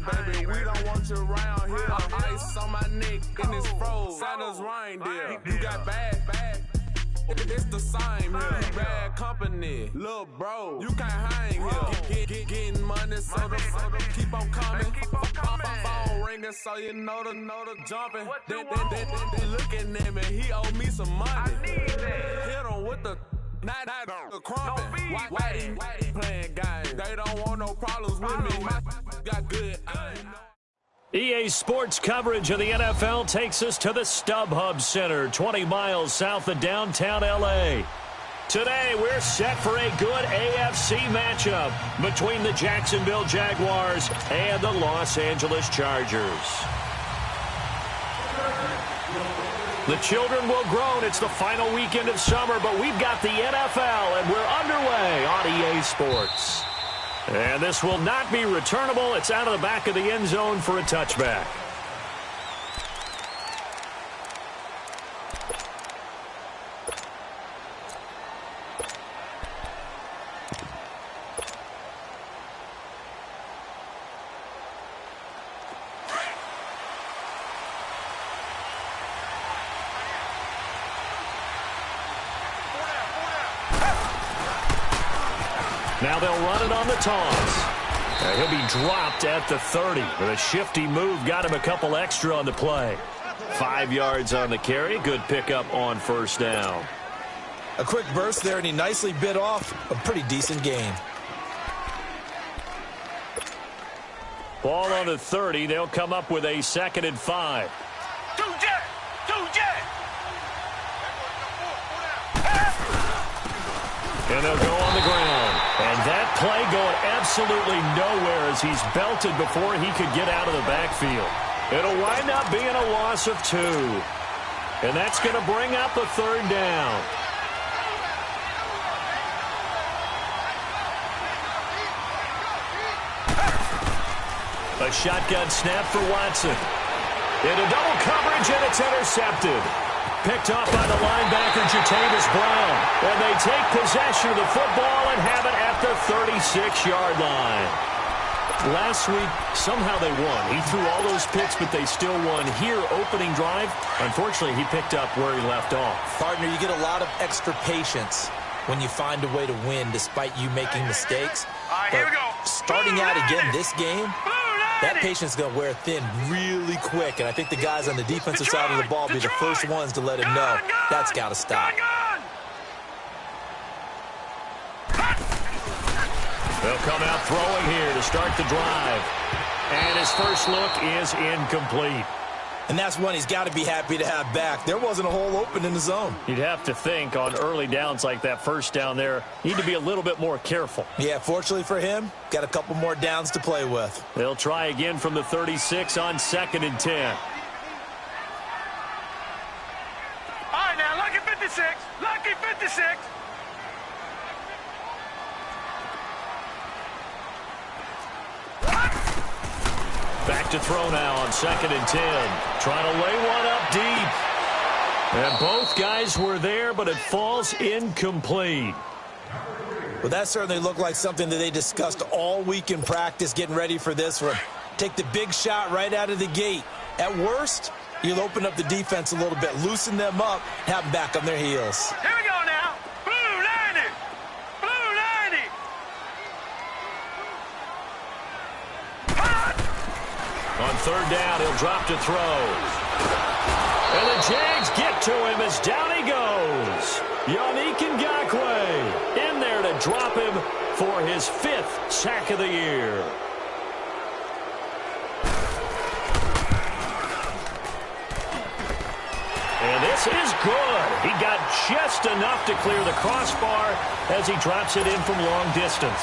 baby, we don't want you around here. Ice on my neck in this froze. Santa's reindeer. You got bad. It's the same here. You bad company, little bro. You can't hang here. Getting money, so the keep on coming. Phone ringing, so you know the jumping. They looking at me, he owe me some money. Hit him with the not the crumping. Why they playing games? They don't want no problems with me. My got good. EA Sports coverage of the NFL takes us to the StubHub Center, 20 miles south of downtown L.A. Today, we're set for a good AFC matchup between the Jacksonville Jaguars and the Los Angeles Chargers. The children will groan. It's the final weekend of summer, but we've got the NFL, and we're underway on EA Sports. And this will not be returnable. It's out of the back of the end zone for a touchback. Now they'll run it on the toss. He'll be dropped at the 30. But a shifty move got him a couple extra on the play. 5 yards on the carry. Good pickup on first down. A quick burst there, and he nicely bit off a pretty decent gain. Ball on the 30. They'll come up with a 2nd and 5. And they'll go on the ground. And that play going absolutely nowhere as he's belted before he could get out of the backfield. It'll wind up being a loss of 2. And that's going to bring up a 3rd down. A shotgun snap for Watson. Into double coverage, and it's intercepted. Picked off by the linebacker, Jatavis Brown. And they take possession of the football and have it at the 36-yard line. Last week, somehow they won. He threw all those picks, but they still won. Here, opening drive, unfortunately, he picked up where he left off. Partner, you get a lot of extra patience when you find a way to win despite you making mistakes. Here we go. Starting out again this game, that patience is going to wear thin really quick, and I think the guys on the defensive side of the ball will be the first ones to let him know that's got to stop. They'll come out throwing here to start the drive. And his first look is incomplete. And that's one he's got to be happy to have back. There wasn't a hole open in the zone. You'd have to think on early downs like that first down there, need to be a little bit more careful. Yeah, fortunately for him, got a couple more downs to play with. They'll try again from the 36 on 2nd and 10. All right, now, lucky 56. Lucky 56. Back to throw now on 2nd and 10. Trying to lay one up deep. And both guys were there, but it falls incomplete. Well, that certainly looked like something that they discussed all week in practice, getting ready for this one. Take the big shot right out of the gate. At worst, you'll open up the defense a little bit, loosen them up, have them back on their heels. Here we go now. Blue 90. Blue 90. On 3rd down, he'll drop to throw. And the Jags get to him as down he goes. Yannick Ngakoue in there to drop him for his 5th sack of the year. And this is good. He got just enough to clear the crossbar as he drops it in from long distance.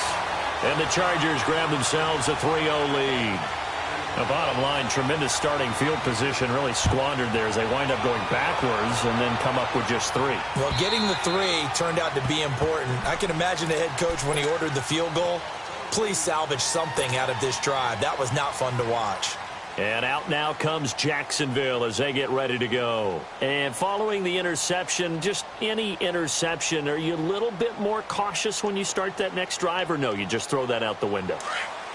And the Chargers grab themselves a 3-0 lead. The bottom line, tremendous starting field position, really squandered there as they wind up going backwards and then come up with just 3. Well, getting the 3 turned out to be important. I can imagine the head coach when he ordered the field goal. Please salvage something out of this drive. That was not fun to watch. And out now comes Jacksonville as they get ready to go. And following the interception, just any interception, are you a little bit more cautious when you start that next drive, or no, you just throw that out the window?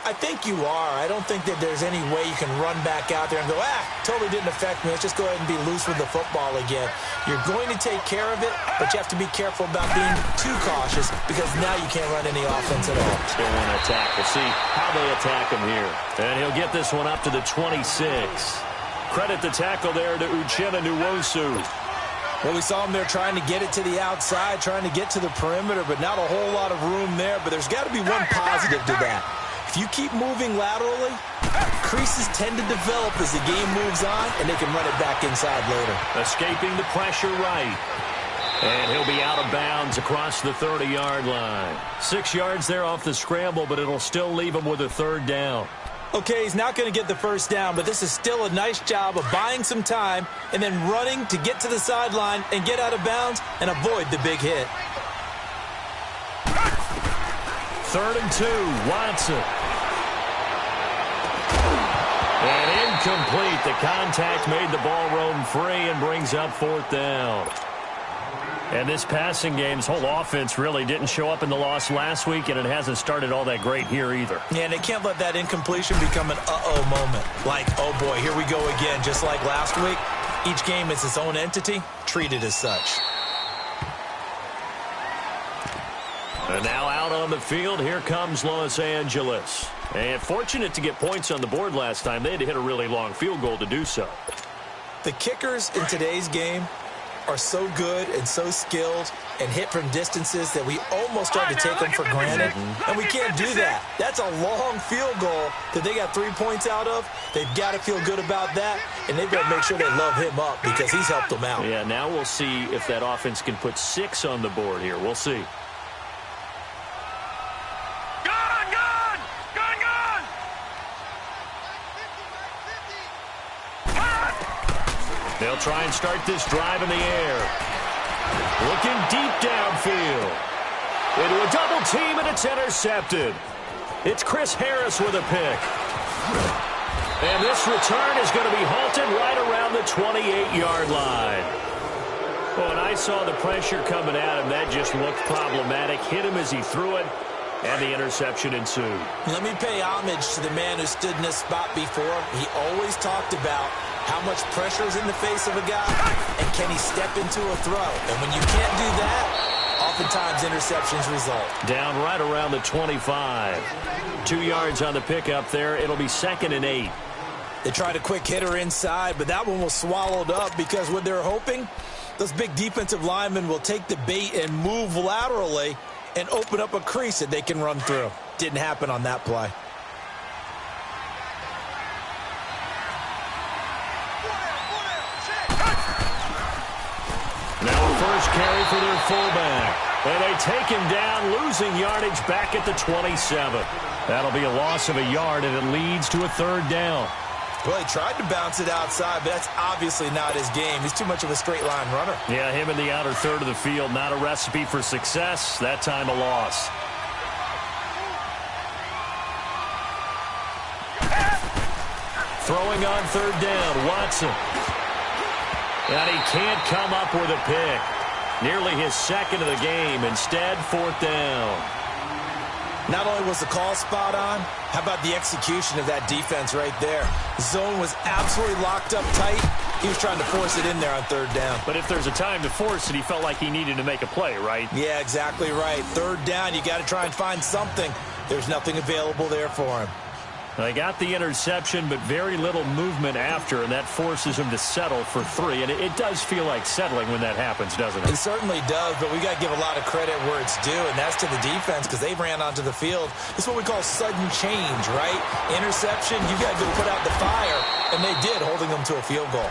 I think you are. I don't think that there's any way you can run back out there and go, totally didn't affect me. Let's just go ahead and be loose with the football again. You're going to take care of it, but you have to be careful about being too cautious because now you can't run any offense at all. Still want to attack. We'll see how they attack him here. And he'll get this one up to the 26. Credit the tackle there to Uchenna Nwosu. Well, we saw him there trying to get it to the outside, trying to get to the perimeter, but not a whole lot of room there. But there's got to be one positive to that. If you keep moving laterally, creases tend to develop as the game moves on, and they can run it back inside later. Escaping the pressure right. And he'll be out of bounds across the 30-yard line. 6 yards there off the scramble, but it'll still leave him with a third down. Okay, he's not going to get the first down, but this is still a nice job of buying some time and then running to get to the sideline and get out of bounds and avoid the big hit. 3rd and 2, Watson. And incomplete. The contact made the ball roam free and brings up 4th down. And this passing game's whole offense really didn't show up in the loss last week, and it hasn't started all that great here either. Yeah, and they can't let that incompletion become an uh-oh moment. Like, oh boy, here we go again, just like last week. Each game is its own entity, treated as such. And now out on the field, here comes Los Angeles. And fortunate to get points on the board last time. They had to hit a really long field goal to do so. The kickers in today's game are so good and so skilled and hit from distances that we almost start to take them for granted. And we can't do that. That's a long field goal that they got 3 points out of. They've got to feel good about that, and they've got to make sure they love him up because he's helped them out. Yeah, now we'll see if that offense can put 6 on the board here. We'll see. They'll try and start this drive in the air. Looking deep downfield. Into a double team, and it's intercepted. It's Chris Harris with a pick. And this return is going to be halted right around the 28-yard line. Well, when I saw the pressure coming at him, that just looked problematic. Hit him as he threw it, and the interception ensued. Let me pay homage to the man who stood in this spot before. He always talked about how much pressure is in the face of a guy, and can he step into a throw? And when you can't do that, oftentimes interceptions result. Down right around the 25. 2 yards on the pickup there. It'll be 2nd and 8. They tried a quick hitter inside, but that one was swallowed up because what they're hoping, those big defensive linemen will take the bait and move laterally and open up a crease that they can run through. Didn't happen on that play. First carry for their fullback. And they take him down, losing yardage back at the 27. That'll be a loss of a yard, and it leads to a 3rd down. Well, he tried to bounce it outside, but that's obviously not his game. He's too much of a straight-line runner. Yeah, him in the outer third of the field, not a recipe for success. That time a loss. Throwing on 3rd down, Watson. And he can't come up with a pick. Nearly his 2nd of the game. Instead, 4th down. Not only was the call spot on, how about the execution of that defense right there? The zone was absolutely locked up tight. He was trying to force it in there on 3rd down. But if there's a time to force it, he felt like he needed to make a play, right? Yeah, exactly right. 3rd down, you got to try and find something. There's nothing available there for him. They got the interception, but very little movement after, and that forces him to settle for 3. And it does feel like settling when that happens, doesn't it? It certainly does, but we got to give a lot of credit where it's due, and that's to the defense because they ran onto the field. It's what we call sudden change, right? Interception, you got to go put out the fire, and they did, holding them to a field goal.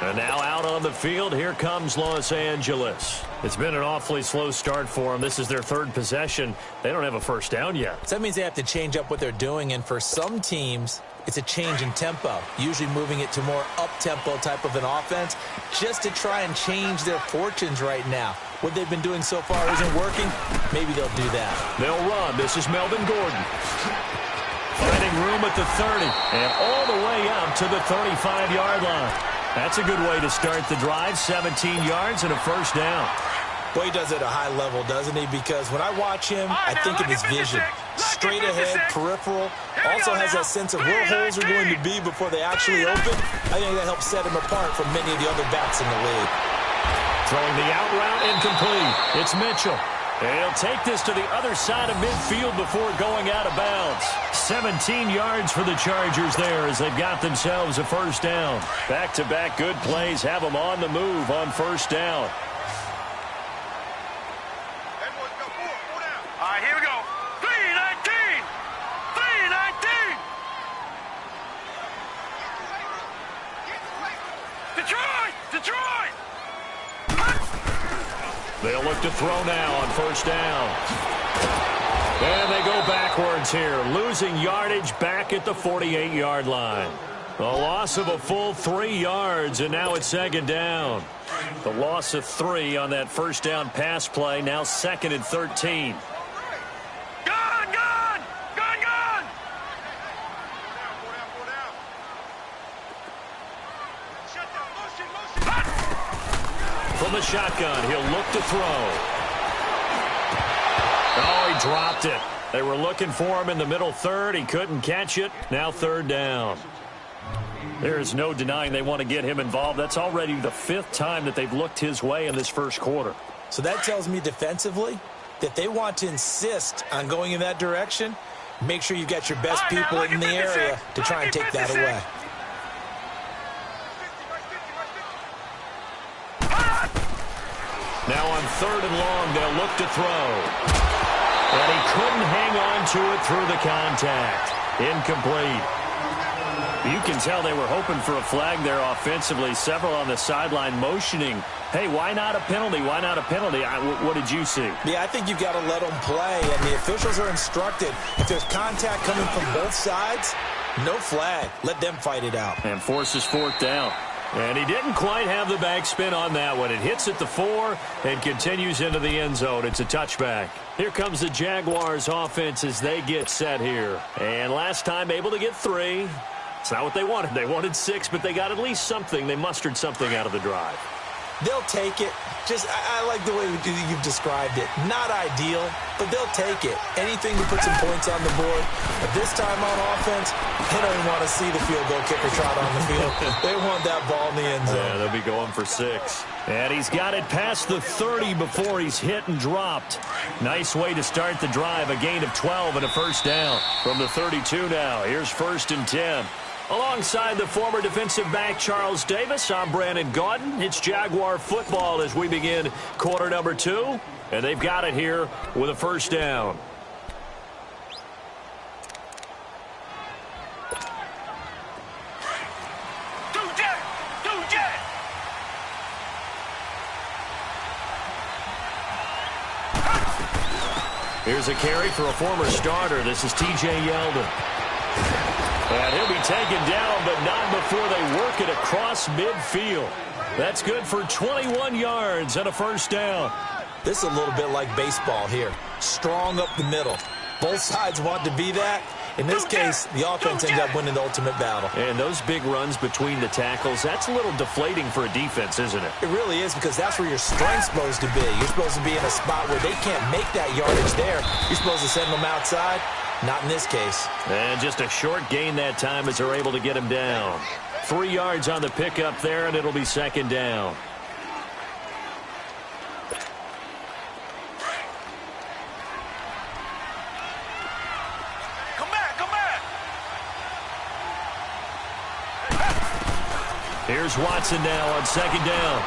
And now out on the field, here comes Los Angeles. It's been an awfully slow start for them. This is their 3rd possession. They don't have a first down yet. So that means they have to change up what they're doing, and for some teams, it's a change in tempo, usually moving it to more up-tempo type of an offense just to try and change their fortunes right now. What they've been doing so far isn't working. Maybe they'll do that. They'll run. This is Melvin Gordon. Finding room at the 30 and all the way up to the 35-yard line. That's a good way to start the drive. 17 yards and a first down. Boy, he does it at a high level, doesn't he? Because when I watch him, I think of his vision. straight ahead, peripheral, also has that sense of where holes are going to be before they actually open. I think that helps set him apart from many of the other backs in the league. Throwing the out route incomplete. It's Mitchell. And he'll take this to the other side of midfield before going out of bounds. 17 yards for the Chargers there as they've got themselves a first down. Back-to-back good plays have them on the move on first down. All right, here we go. 3-19. 3-19. Detroit. They'll look to throw now on first down. And they go backwards here, losing yardage back at the 48-yard line. A loss of a full 3 yards, and now it's second down. The loss of 3 on that first down pass play, now second and 13. Gun! From the shotgun, he'll look to throw. Oh, he dropped it. They were looking for him in the middle third. He couldn't catch it. Now third down. There's no denying they want to get him involved. That's already the 5th time that they've looked his way in this first quarter. So that tells me defensively that they want to insist on going in that direction. Make sure you've got your best people in the area to try and take that away. Now on third and long, they'll look to throw. And he couldn't hang on to it through the contact. Incomplete. You can tell they were hoping for a flag there offensively. Several on the sideline motioning, hey, why not a penalty? Why not a penalty? What did you see? Yeah, I think you've got to let them play, and the officials are instructed. If there's contact coming from both sides, no flag. Let them fight it out. And forces fourth down. And he didn't quite have the backspin on that one. It hits at the 4 and continues into the end zone. It's a touchback. Here comes the Jaguars offense as they get set here. And last time able to get 3. It's not what they wanted. They wanted 6, but they got at least something. They mustered something out of the drive. They'll take it. I like the way you've described it. Not ideal, but they'll take it. Anything to put some points on the board. But this time on offense, they don't even want to see the field goal kicker trot on the field. They want that ball in the end zone. Yeah, they'll be going for 6. And he's got it past the 30 before he's hit and dropped. Nice way to start the drive. A gain of 12 and a first down from the 32 now. Here's first and 10. Alongside the former defensive back Charles Davis, I'm Brandon Gaudin. It's Jaguar football as we begin quarter number 2. And they've got it here with a first down. Here's a carry for a former starter. This is T.J. Yeldon. And he'll be taken down, but not before they work it across midfield. That's good for 21 yards and a first down. This is a little bit like baseball here. Strong up the middle. Both sides want to be that. In this case, the offense ends up winning the ultimate battle. And those big runs between the tackles, that's a little deflating for a defense, isn't it? It really is, because that's where your strength's supposed to be. You're supposed to be in a spot where they can't make that yardage there. You're supposed to send them outside. Not in this case. And just a short gain that time as they're able to get him down. 3 yards on the pickup there, and it'll be second down. Come back. Here's Watson now on second down.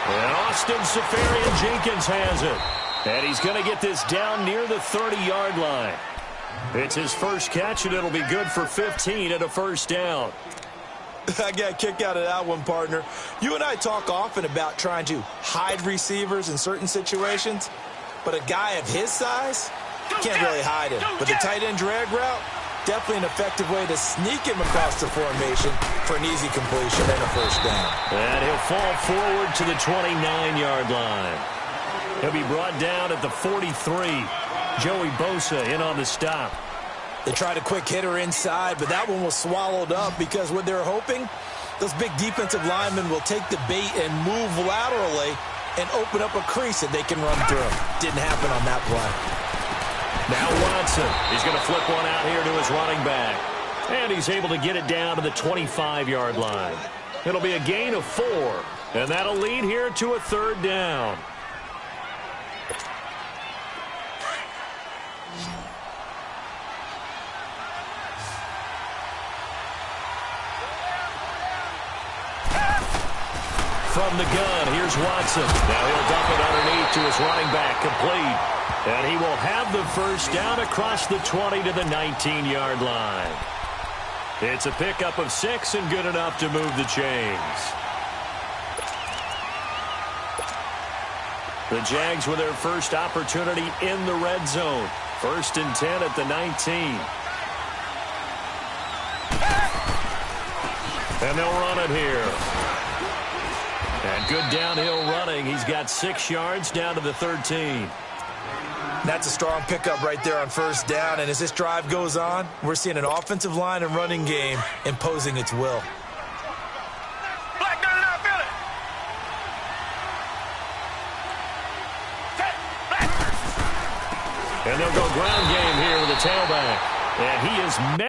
And Austin Seferian-Jenkins has it. And he's going to get this down near the 30-yard line. It's his first catch, and it'll be good for 15 and a first down. I got a kick out of that one, partner. You and I talk often about trying to hide receivers in certain situations, but a guy of his size can't really hide him. But the tight end drag route, definitely an effective way to sneak him across the formation for an easy completion and a first down. And he'll fall forward to the 29-yard line. He'll be brought down at the 43. Joey Bosa in on the stop. They tried a quick hitter inside, but that one was swallowed up because what they're hoping, those big defensive linemen will take the bait and move laterally and open up a crease that they can run through. Didn't happen on that play. Now Watson. He's going to flip one out here to his running back. And he's able to get it down to the 25-yard line. It'll be a gain of 4. And that'll lead here to a 3rd down. From the gun, here's Watson. Now he'll dump it underneath to his running back, complete. And he will have the 1st down across the 20 to the 19-yard line. It's a pickup of 6 and good enough to move the chains. The Jags with their first opportunity in the red zone. 1st and 10 at the 19. And they'll run it here. And good downhill running. He's got 6 yards down to the 13. That's a strong pickup right there on 1st down. And as this drive goes on, we're seeing an offensive line and running game imposing its will. Black 99, feel it. And they'll go ground game here with the tailback. And he is met.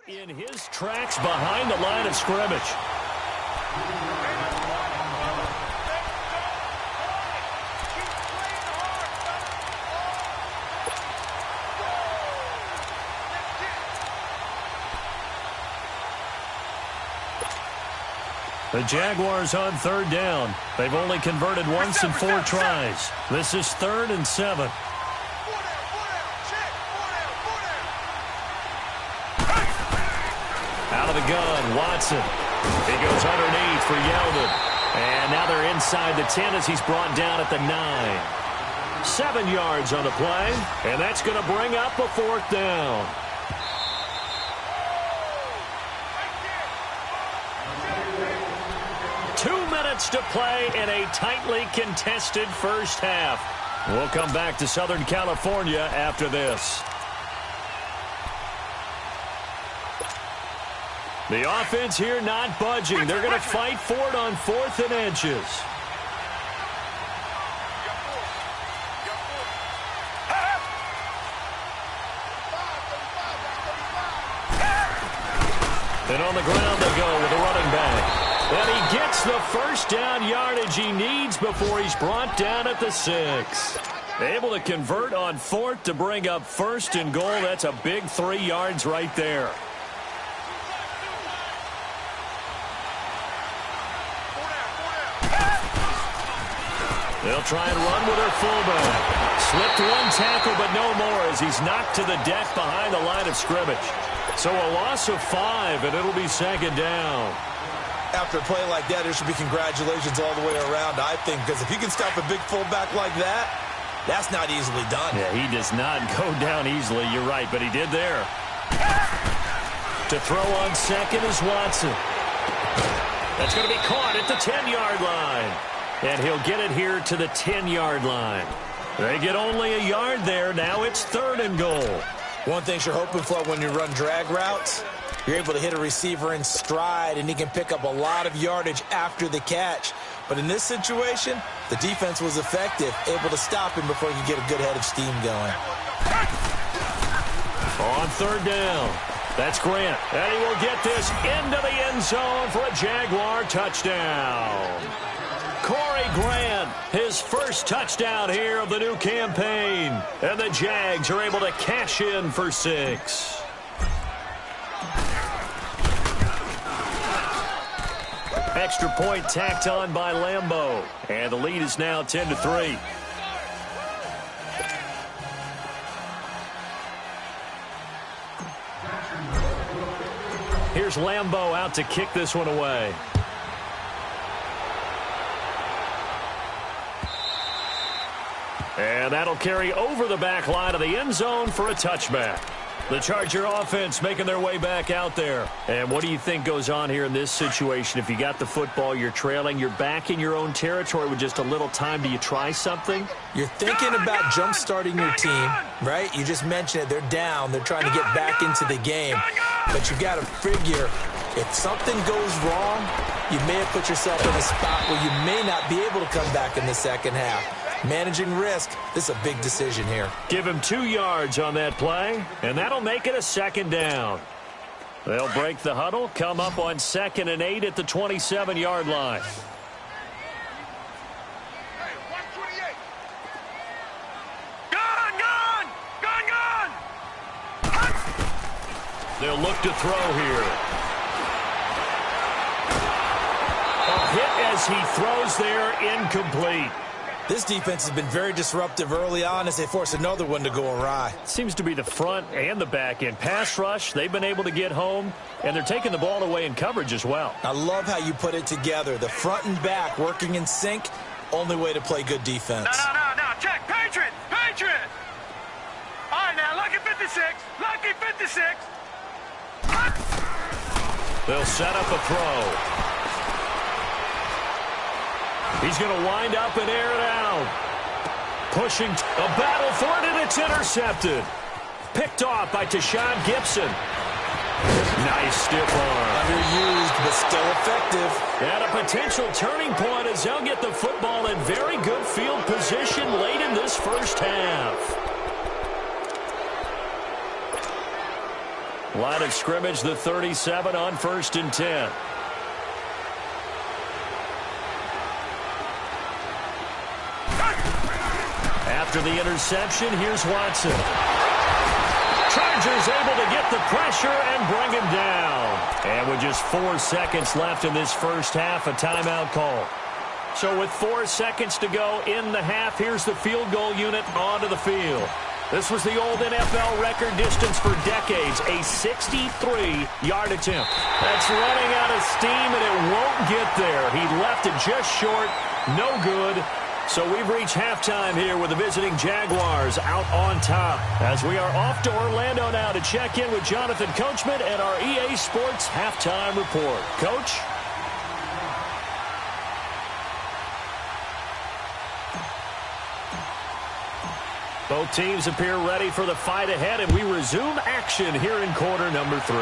In his tracks behind the line of scrimmage. The Jaguars on third down. They've only converted once in 4 tries. This is 3rd and 7. Out of the gun, Watson. He goes underneath for Yeldon. And now they're inside the 10 as he's brought down at the 9. 7 yards on the play, and that's going to bring up a 4th down. To play in a tightly contested first half. We'll come back to Southern California after this. The offense here not budging. They're going to fight for it on 4th and inches. And on the ground they go with a running back. And he gets the first down yardage he needs before he's brought down at the 6. Able to convert on 4th to bring up 1st and goal. That's a big 3 yards right there. They'll try and run with their fullback. Slipped 1 tackle, but no more as he's knocked to the deck behind the line of scrimmage. So a loss of 5, and it'll be 2nd down. After a play like that, there should be congratulations all the way around, I think, because if you can stop a big fullback like that, that's not easily done. Yeah, he does not go down easily, you're right, but he did there. To throw on 2nd is Watson. That's going to be caught at the 10-yard line. And he'll get it here to the 10-yard line. They get only a yard there. Now it's 3rd and goal. One thing you're hoping for when you run drag routes, you're able to hit a receiver in stride, and he can pick up a lot of yardage after the catch. But in this situation, the defense was effective, able to stop him before he could get a good head of steam going. On 3rd down, that's Grant. And he will get this into the end zone for a Jaguar touchdown. Corey Grant, his first touchdown here of the new campaign. And the Jags are able to cash in for 6. Extra point tacked on by Lambeau. And the lead is now 10-3. Here's Lambeau out to kick this one away. And that'll carry over the back line of the end zone for a touchback. The Charger offense making their way back out there. And what do you think goes on here in this situation? If you got the football, you're trailing, you're back in your own territory with just a little time. Do you try something? You're thinking about jump-starting your team, right? You just mentioned it. They're down. They're trying to get back into the game. But you got to figure, if something goes wrong, you may have put yourself in a spot where you may not be able to come back in the second half. Managing risk, this is a big decision here. Give him 2 yards on that play, and that'll make it a 2nd down. They'll break the huddle, come up on 2nd and 8 at the 27-yard line. Hey, 128. Gun! They'll look to throw here. A hit as he throws there, incomplete. This defense has been very disruptive early on as they force another one to go awry. Seems to be the front and the back end. Pass rush, they've been able to get home, and they're taking the ball away in coverage as well. I love how you put it together. The front and back working in sync, only way to play good defense. No. Check. Patriot. All right, now, lucky 56. Lucky 56. They'll set up a throw. He's going to wind up and air it out. Pushing a battle for it, and it's intercepted. Picked off by Tashawn Gibson. Nice stiff arm. Underused, but still effective. And a potential turning point as they'll get the football in very good field position late in this first half. Line of scrimmage, the 37 on 1st and 10. After the interception, here's Watson. Chargers able to get the pressure and bring him down. And with just 4 seconds left in this first half, a timeout call. So with 4 seconds to go in the half, here's the field goal unit onto the field. This was the old NFL record distance for decades, a 63-yard attempt. That's running out of steam, and it won't get there. He left it just short, no good. So we've reached halftime here with the visiting Jaguars out on top. As we are off to Orlando now to check in with Jonathan Coachman and our EA Sports Halftime Report. Coach? Both teams appear ready for the fight ahead, and we resume action here in quarter number 3.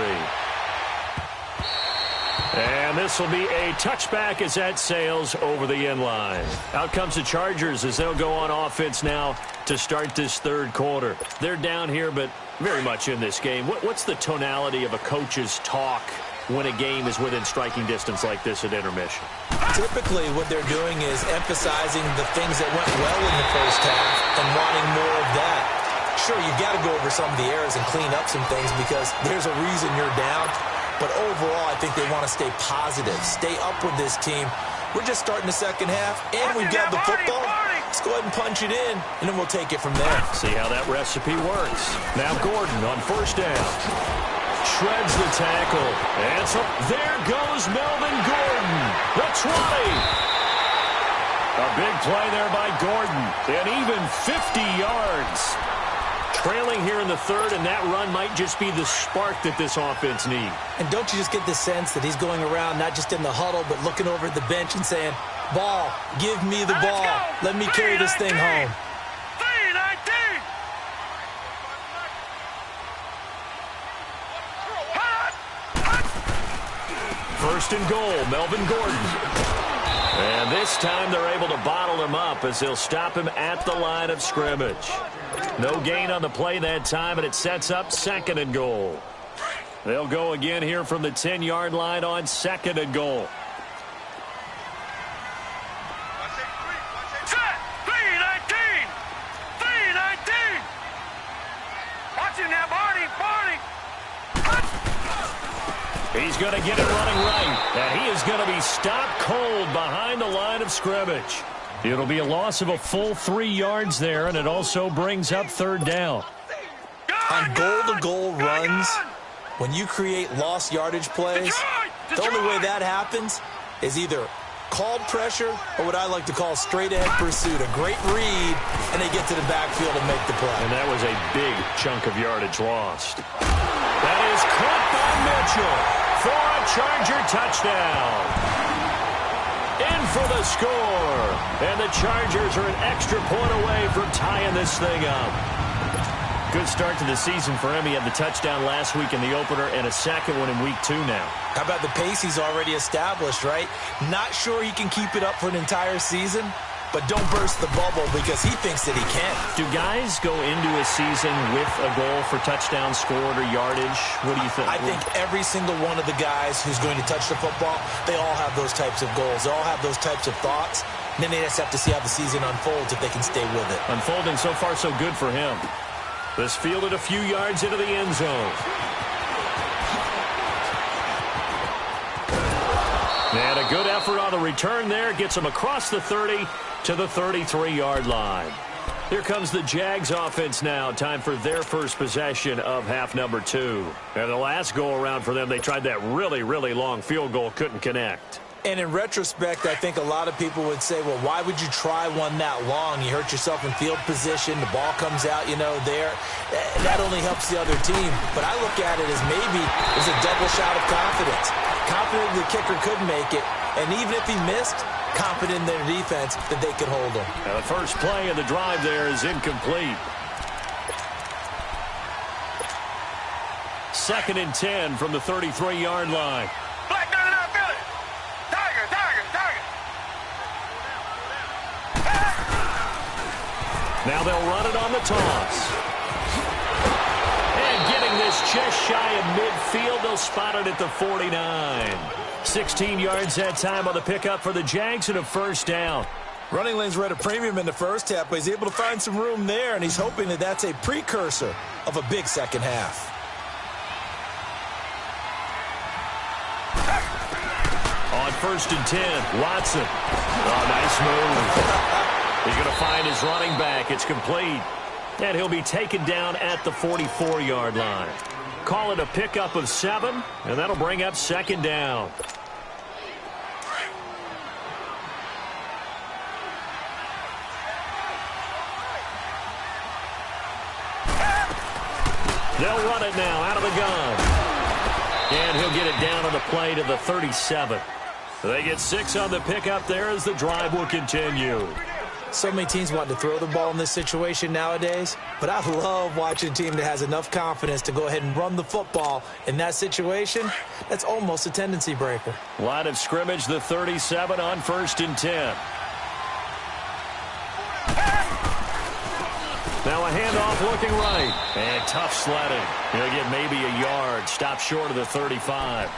And this will be a touchback as that sails over the end line. Out comes the Chargers as they'll go on offense now to start this third quarter. They're down here, but very much in this game. What's the tonality of a coach's talk when a game is within striking distance like this at intermission? Typically, what they're doing is emphasizing the things that went well in the first half and wanting more of that. Sure, you've got to go over some of the errors and clean up some things because there's a reason you're down. But overall, I think they want to stay positive, stay up with this team. We're just starting the second half, and we've got the football. Let's go ahead and punch it in, and then we'll take it from there. See how that recipe works. Now Gordon on first down. Shreds the tackle. And so there goes Melvin Gordon. The 20. A big play there by Gordon. And even 50 yards. Trailing here in the third, and that run might just be the spark that this offense needs. And don't you just get the sense that he's going around not just in the huddle, but looking over at the bench and saying, ball, give me the ball. Let me carry this thing home. 1st and goal, Melvin Gordon. And this time they're able to bottle him up as they'll stop him at the line of scrimmage. No gain on the play that time, and it sets up 2nd and goal. They'll go again here from the 10-yard line on 2nd and goal. Set! 3-19! 3-19! Watch him now, Barney! He's going to get it running right, and he is going to be stopped cold behind the line of scrimmage. It'll be a loss of a full 3 yards there, and it also brings up 3rd down. On goal-to-goal runs, when you create lost yardage plays, the only way that happens is either called pressure or what I like to call straight-ahead pursuit. A great read, and they get to the backfield and make the play. And that was a big chunk of yardage lost. That is caught by Mitchell for a Charger touchdown. In for the score. And the Chargers are an extra point away from tying this thing up. Good start to the season for him. He had the touchdown last week in the opener and a second one in week 2 now. How about the pace he's already established, right? Not sure he can keep it up for an entire season, but don't burst the bubble because he thinks that he can. Do guys go into a season with a goal for touchdown scored or yardage? What do you think? I think every single one of the guys who's going to touch the football, they all have those types of goals. They all have those types of thoughts. And then they just have to see how the season unfolds if they can stay with it. Unfolding so far so good for him. This fielded a few yards into the end zone. And a good effort on the return there. Gets him across the 30 to the 33-yard line. Here comes the Jags offense now. Time for their first possession of half number 2. And the last go-around for them, they tried that really, really long field goal. Couldn't connect. And in retrospect, I think a lot of people would say, well, why would you try one that long? You hurt yourself in field position. The ball comes out, there. That only helps the other team. But I look at it as maybe it was a double shot of confidence. Confident the kicker could make it. And even if he missed, confident in their defense that they could hold him. Now the first play of the drive there is incomplete. 2nd and 10 from the 33-yard line. Black 99 Philly. Tiger. Now they'll run it on the toss. And getting this ball's just shy of midfield. They'll spot it at the 49. 16 yards that time on the pickup for the Jags and a first down. Running lanes were at a premium in the first half, but he's able to find some room there, and he's hoping that that's a precursor of a big second half. On 1st and 10, Watson. Oh, nice move. He's going to find his running back. It's complete. And he'll be taken down at the 44-yard line. Call it a pickup of 7, and that'll bring up 2nd down. They'll run it now out of the gun. And he'll get it down on the play to the 37. They get 6 on the pickup there as the drive will continue. So many teams want to throw the ball in this situation nowadays, but I love watching a team that has enough confidence to go ahead and run the football. In that situation, that's almost a tendency breaker. Line of scrimmage, the 37 on 1st and 10. Now a handoff looking right. And tough sledding. He'll get maybe a yard. Stop short of the 35.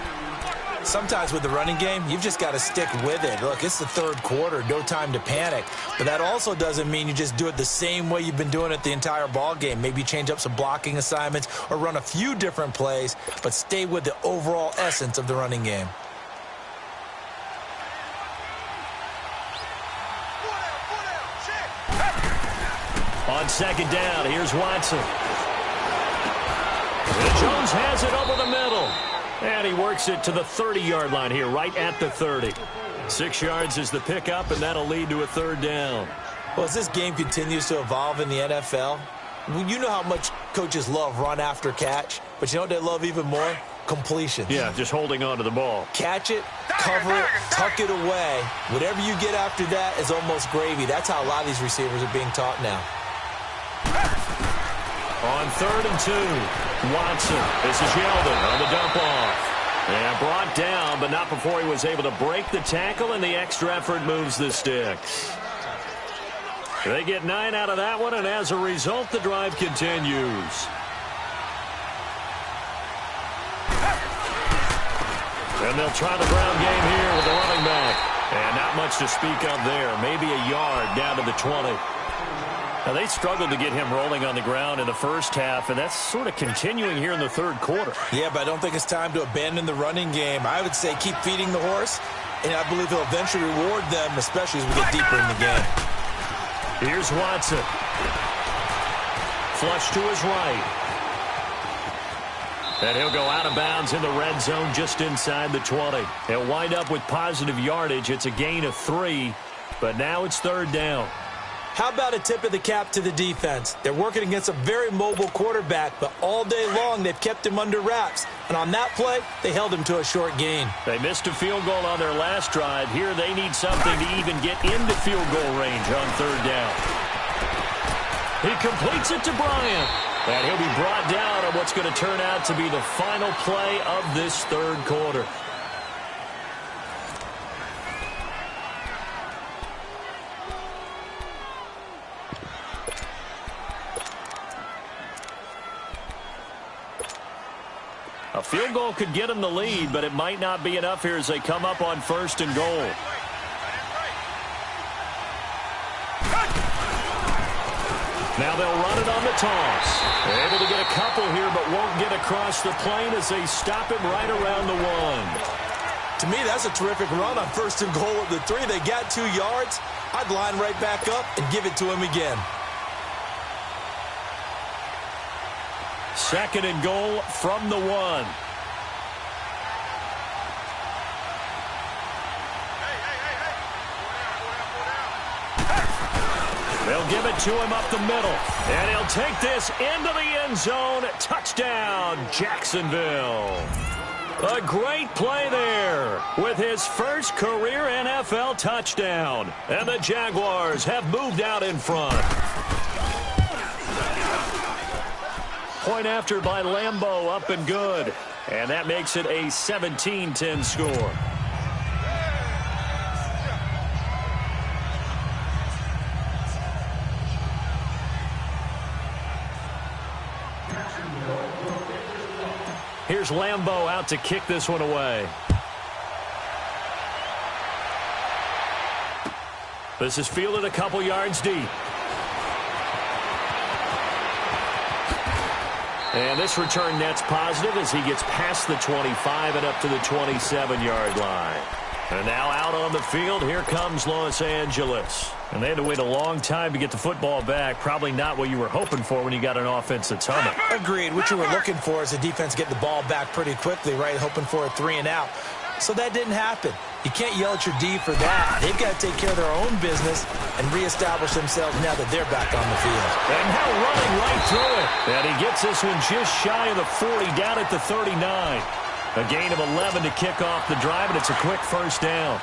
Sometimes with the running game, you've just got to stick with it. Look, it's the 3rd quarter, no time to panic. But that also doesn't mean you just do it the same way you've been doing it the entire ball game. Maybe change up some blocking assignments or run a few different plays, but stay with the overall essence of the running game. On 2nd down, here's Watson. And Jones has it over the middle. And he works it to the 30-yard line here, right at the 30. 6 yards is the pickup, and that'll lead to a 3rd down. Well, as this game continues to evolve in the NFL, you know how much coaches love run after catch, but you know what they love even more? Completions. Yeah, just holding on to the ball. Catch it, cover it, tuck it away. Whatever you get after that is almost gravy. That's how a lot of these receivers are being taught now. On 3rd and 2, Watson. This is Yeldon on the dump off. And brought down, but not before he was able to break the tackle, and the extra effort moves the sticks. They get 9 out of that one, and as a result, the drive continues. And they'll try the ground game here with the running back. And not much to speak of there. Maybe a yard down to the 20. Now, they struggled to get him rolling on the ground in the first half, and that's sort of continuing here in the 3rd quarter. Yeah, but I don't think it's time to abandon the running game. I would say keep feeding the horse, and I believe he'll eventually reward them, especially as we get deeper in the game. Here's Watson. Flush to his right. And he'll go out of bounds in the red zone just inside the 20. He'll wind up with positive yardage. It's a gain of 3, but now it's 3rd down. How about a tip of the cap to the defense? They're working against a very mobile quarterback, but all day long they've kept him under wraps. And on that play, they held him to a short gain. They missed a field goal on their last drive. Here they need something to even get into field goal range on 3rd down. He completes it to Bryant. And he'll be brought down on what's going to turn out to be the final play of this 3rd quarter. A field goal could get them the lead, but it might not be enough here as they come up on 1st and goal. Now they'll run it on the toss. They're able to get a couple here, but won't get across the plane as they stop him right around the 1. To me, that's a terrific run on 1st and goal at the 3. They got 2 yards. I'd line right back up and give it to him again. 2nd and goal from the 1. They'll give it to him up the middle. And he'll take this into the end zone. Touchdown, Jacksonville. A great play there with his first career NFL touchdown. And the Jaguars have moved out in front. Point after by Lambeau, up and good. And that makes it a 17-10 score. here's Lambeau out to kick this one away. This is fielded a couple yards deep. And this return net's positive as he gets past the 25 and up to the 27-yard line. And now out on the field, here comes Los Angeles. And they had to wait a long time to get the football back. Probably not what you were hoping for when you got an offense that's humming. Agreed. What you were looking for is the defense getting the ball back pretty quickly, right? Hoping for a 3-and-out. So that didn't happen. You can't yell at your D for that. They've got to take care of their own business and reestablish themselves now that they're back on the field. And now running right through it. And he gets this one just shy of the 40, down at the 39. A gain of 11 to kick off the drive, and it's a quick first down.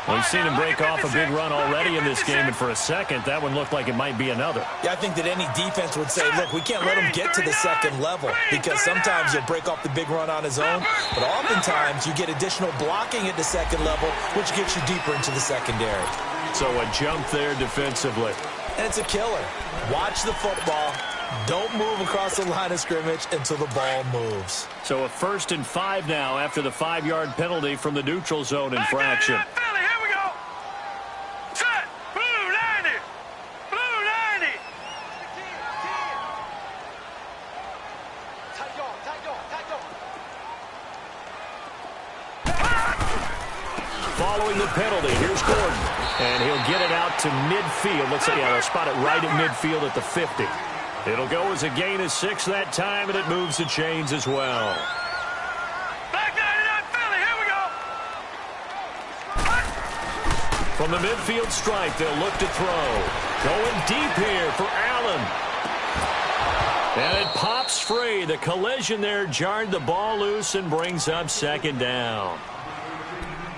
We've seen him break off a big run already in this game, and for a second, that one looked like it might be another. Yeah, I think that any defense would say, look, we can't let him get to the second level because sometimes you'll break off the big run on his own, but oftentimes you get additional blocking at the second level, which gets you deeper into the secondary. So a jump there defensively. And it's a killer. Watch the football. Don't move across the line of scrimmage until the ball moves. So a 1st and 5 now after the 5-yard penalty from the neutral zone infraction. Here we go. Set. Blue 90. Blue 90. Following the penalty, here's Gordon. And he'll get it out to midfield. Looks like, yeah, they'll spot it right at midfield at the 50. It'll go as a gain of 6 that time, and it moves the chains as well. Back 99 Philly, here we go. From the midfield stripe, they'll look to throw. Going deep here for Allen. And it pops free. The collision there jarred the ball loose and brings up 2nd down.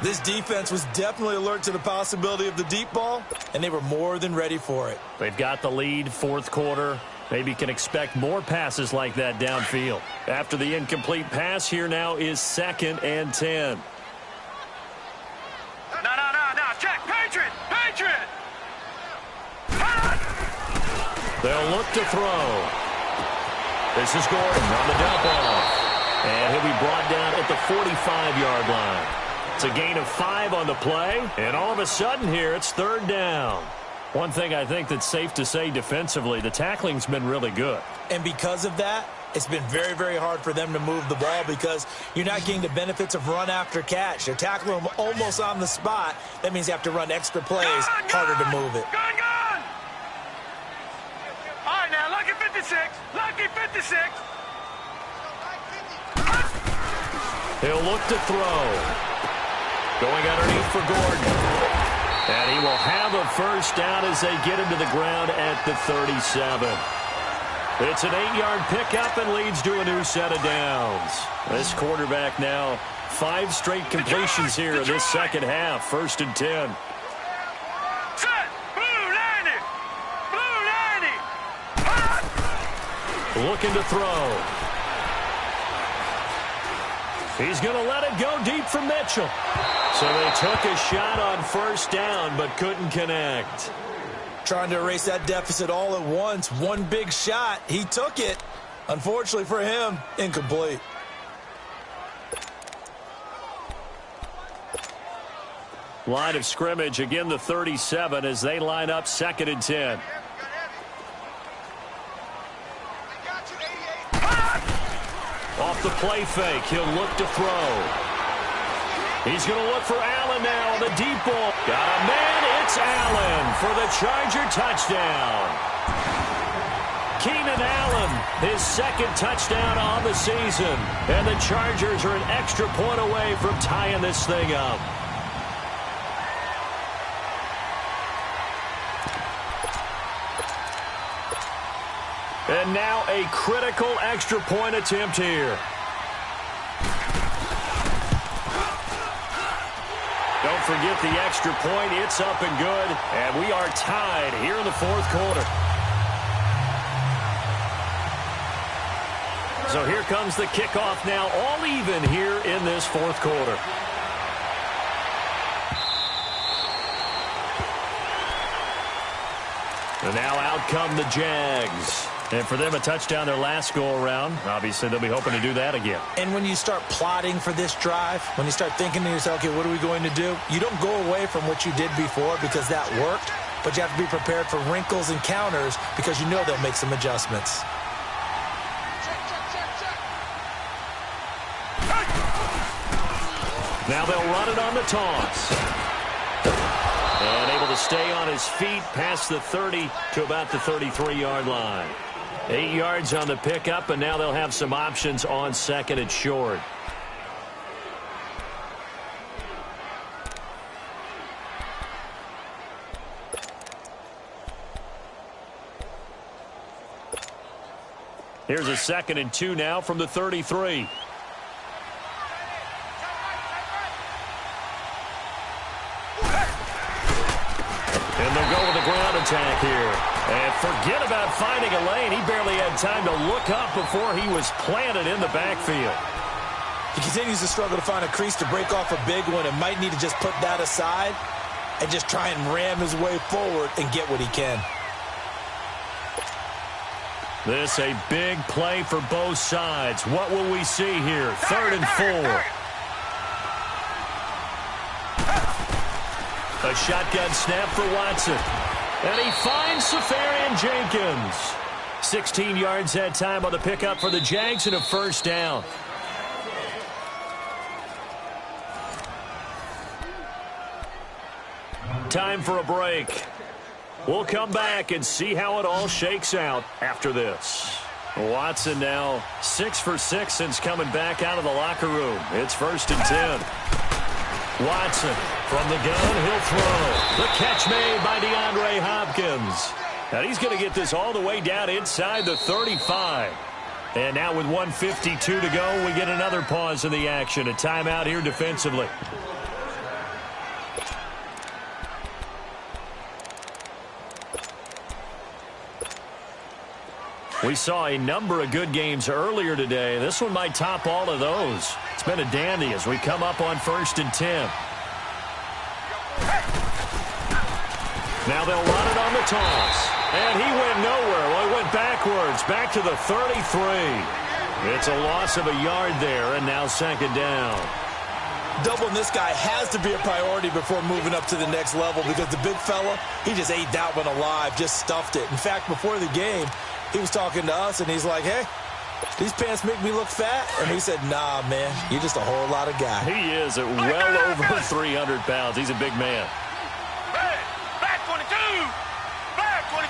This defense was definitely alert to the possibility of the deep ball, and they were more than ready for it. They've got the lead, 4th quarter. Maybe can expect more passes like that downfield. After the incomplete pass, here now is 2nd and 10. No. Check. Patriot. They'll look to throw. This is Gordon on the dump off. And he'll be brought down at the 45-yard line. It's a gain of 5 on the play. And all of a sudden here, it's 3rd down. One thing I think that's safe to say defensively, the tackling's been really good. And because of that, it's been very, very hard for them to move the ball because you're not getting the benefits of run after catch. They're tackling them almost on the spot. That means you have to run extra plays, harder to move it. Gun! All right, now, lucky 56. Lucky 56. He'll look to throw. Going underneath for Gordon. And he will have a 1st down as they get him to the ground at the 37. It's an 8-yard pickup and leads to a new set of downs. This quarterback now 5 straight completions here in this second half. 1st and 10. Set. Blue 90. Blue 90. Looking to throw. He's going to let it go deep for Mitchell. So they took a shot on 1st down but couldn't connect. Trying to erase that deficit all at once. One big shot. He took it. Unfortunately for him, incomplete. Line of scrimmage, again the 37 as they line up 2nd and 10. Off the play fake, he'll look to throw. He's going to look for Allen now on the deep ball. Got a man, it's Allen for the Charger touchdown. Keenan Allen, his 2nd touchdown on the season. And the Chargers are an extra point away from tying this thing up. And now a critical extra point attempt here. Don't forget the extra point. It's up and good. And we are tied here in the 4th quarter. So here comes the kickoff now, all even here in this 4th quarter. And now out come the Jags. And for them, a touchdown their last go-around. Obviously, they'll be hoping to do that again. And when you start plotting for this drive, when you start thinking to yourself, okay, what are we going to do? You don't go away from what you did before because that worked, but you have to be prepared for wrinkles and counters because you know they'll make some adjustments. Now they'll run it on the toss. And able to stay on his feet past the 30 to about the 33-yard line. 8 yards on the pickup, and now they'll have some options on second and short. Here's a 2nd and 2 now from the 33. And they'll go with the ground attack here. And forget about finding a lane. He barely had time to look up before he was planted in the backfield. He continues to struggle to find a crease to break off a big one and might need to just put that aside and just try and ram his way forward and get what he can. This a big play for both sides. What will we see here? 3rd and 4. A shotgun snap for Watson. And he finds Safarian Jenkins. 16 yards that time on the pickup for the Jags and a 1st down. Time for a break. We'll come back and see how it all shakes out after this. Watson now 6 for 6 since coming back out of the locker room. It's 1st and 10. Watson from the gun, he'll throw. The catch made by DeAndre Hopkins. And he's going to get this all the way down inside the 35. And now with 1:52 to go, we get another pause in the action. A timeout here defensively. We saw a number of good games earlier today. This one might top all of those. It's been a dandy as we come up on 1st and 10. Now they'll run it on the toss. And he went nowhere. Well, he went backwards, back to the 33. It's a loss of a yard there, and now 2nd down. Doubling this guy has to be a priority before moving up to the next level because the big fella, he just ate that one alive, just stuffed it. In fact, before the game, he was talking to us, and he's like, hey, these pants make me look fat? And we said, nah, man, you're just a whole lot of guy. He is at well over 300 pounds. He's a big man. Back 22! Back 22!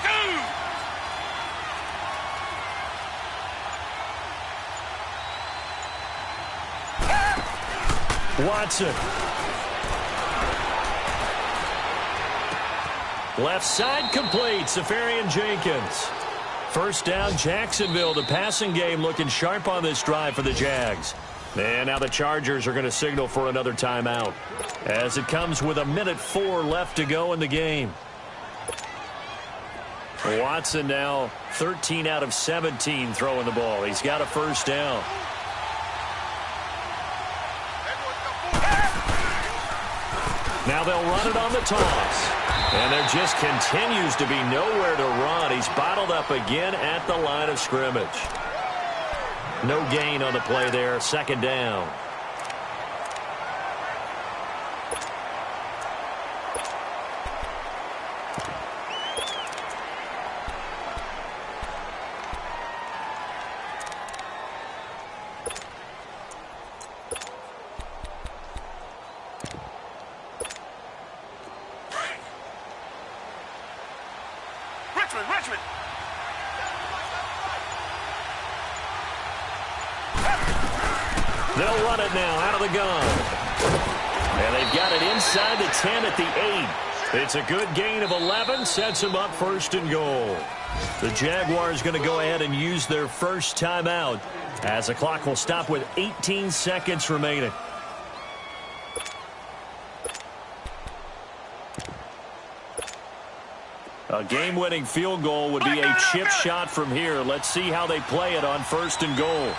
Watson. Left side complete. Safarian Jenkins. 1st down, Jacksonville. The passing game looking sharp on this drive for the Jags. And now the Chargers are going to signal for another timeout as it comes with 1:04 left to go in the game. Watson now 13 out of 17 throwing the ball. He's got a 1st down. Now they'll run it on the toss. And there just continues to be nowhere to run. He's bottled up again at the line of scrimmage. No gain on the play there. 2nd down. Richmond! They'll run it now out of the gun. And they've got it inside the 10 at the 8. It's a good gain of 11. Sets them up 1st and goal. The Jaguars going to go ahead and use their first timeout as the clock will stop with 18 seconds remaining. A game-winning field goal would be a chip shot from here. Let's see how they play it on 1st and goal.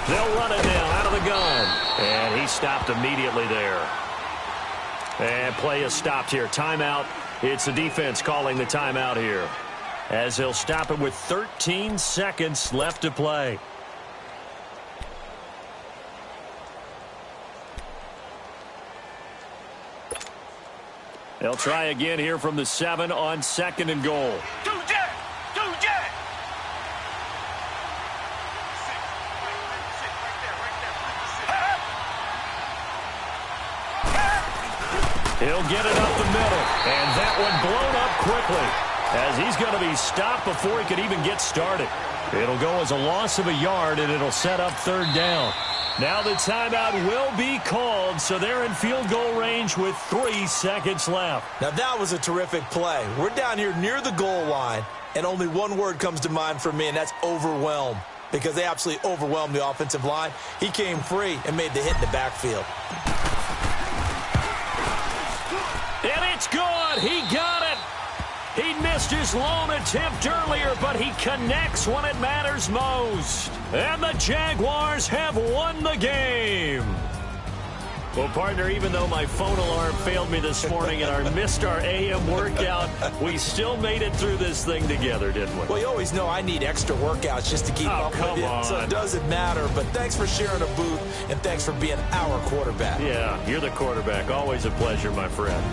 They'll run it now out of the gun. And he stopped immediately there. And play is stopped here. Timeout. It's the defense calling the timeout here, as they'll stop it with 13 seconds left to play. They'll try again here from the 7 on 2nd and goal. He'll get it up the middle, and that one blown up quickly, as he's going to be stopped before he could even get started. It'll go as a loss of a yard, and it'll set up 3rd down. Now the timeout will be called, so they're in field goal range with 3 seconds left. Now that was a terrific play. We're down here near the goal line, and only one word comes to mind for me, and that's overwhelmed, because they absolutely overwhelmed the offensive line. He came free and made the hit in the backfield. And it's good. He got it. He missed his lone attempt earlier, but he connects when it matters most. And the Jaguars have won the game. Well, partner, even though my phone alarm failed me this morning and I missed our AM workout, we still made it through this thing together, didn't we? Well, you always know I need extra workouts just to keep up with you, so it doesn't matter. But thanks for sharing a booth, and thanks for being our quarterback. Yeah, you're the quarterback. Always a pleasure, my friend.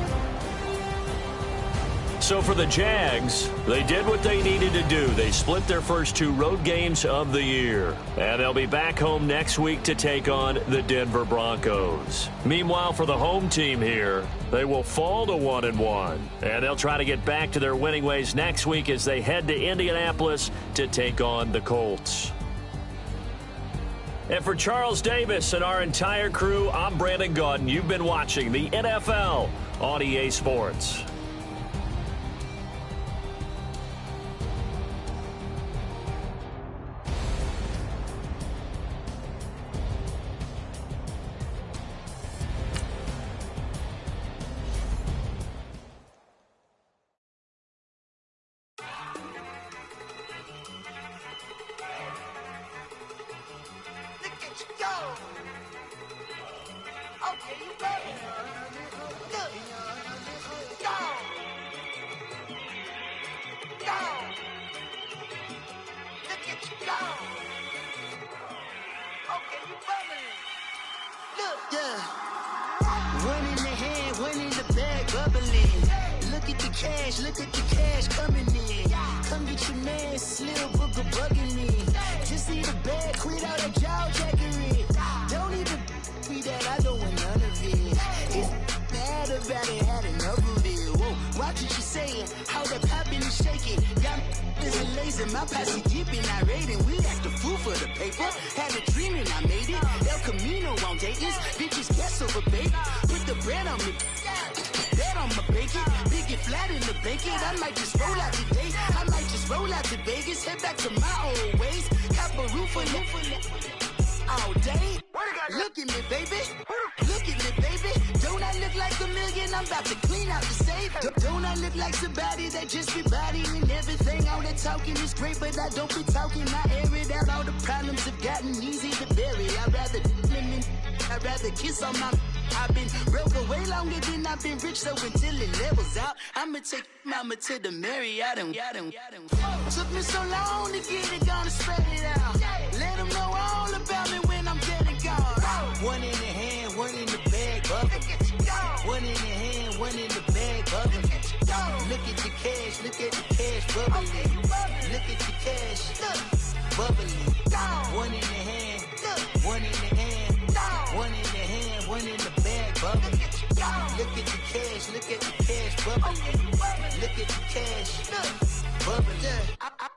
So for the Jags, they did what they needed to do. They split their first 2 road games of the year. And they'll be back home next week to take on the Denver Broncos. Meanwhile, for the home team here, they will fall to 1-1. And they'll try to get back to their winning ways next week as they head to Indianapolis to take on the Colts. And for Charles Davis and our entire crew, I'm Brandon Gaudin. You've been watching the NFL on EA Sports. Look at the cash coming in. Come get your man, Slim Booger bugging me. Just see the bag, quit all that jaw jackery. Don't even be that, I don't want none of it. It's bad about it, had enough of it. Whoa, watch what you saying, how that poppin' and shaking. Got is lazy, my posse dipping, I raiding. We act a fool for the paper. Had a dream and I made it. El Camino on Dayton's, bitches guess over baby. Put the bread on me. Bet on my bacon, big and flat in the bacon. I might just roll out today. I might just roll out to Vegas, head back to my old ways. Have a roof for all day. Look at me, baby. Look at me, baby. Don't I look like a million? I'm about to clean out the safe. Don't I look like somebody that just be bodying everything? All that talking is great, but I don't be talking. I air it out. All the problems have gotten easy to bury. I'd rather kiss on my. I've been broke way longer than I've been rich, so until it levels out, I'ma take mama to the Marriott and took me so long to get it, gonna spread it out. Let them know all about me when I'm dead and gone. One in the hand, one in the bag, bubble. One in the hand, one in the bag, bubble. Look at the cash, bubbling. Look at the cash, bubbling. One in the hand, one in the hand, one in the hand, one in the bag, bubbling. Look at the cash, bubbling. Look at the cash, bubbling.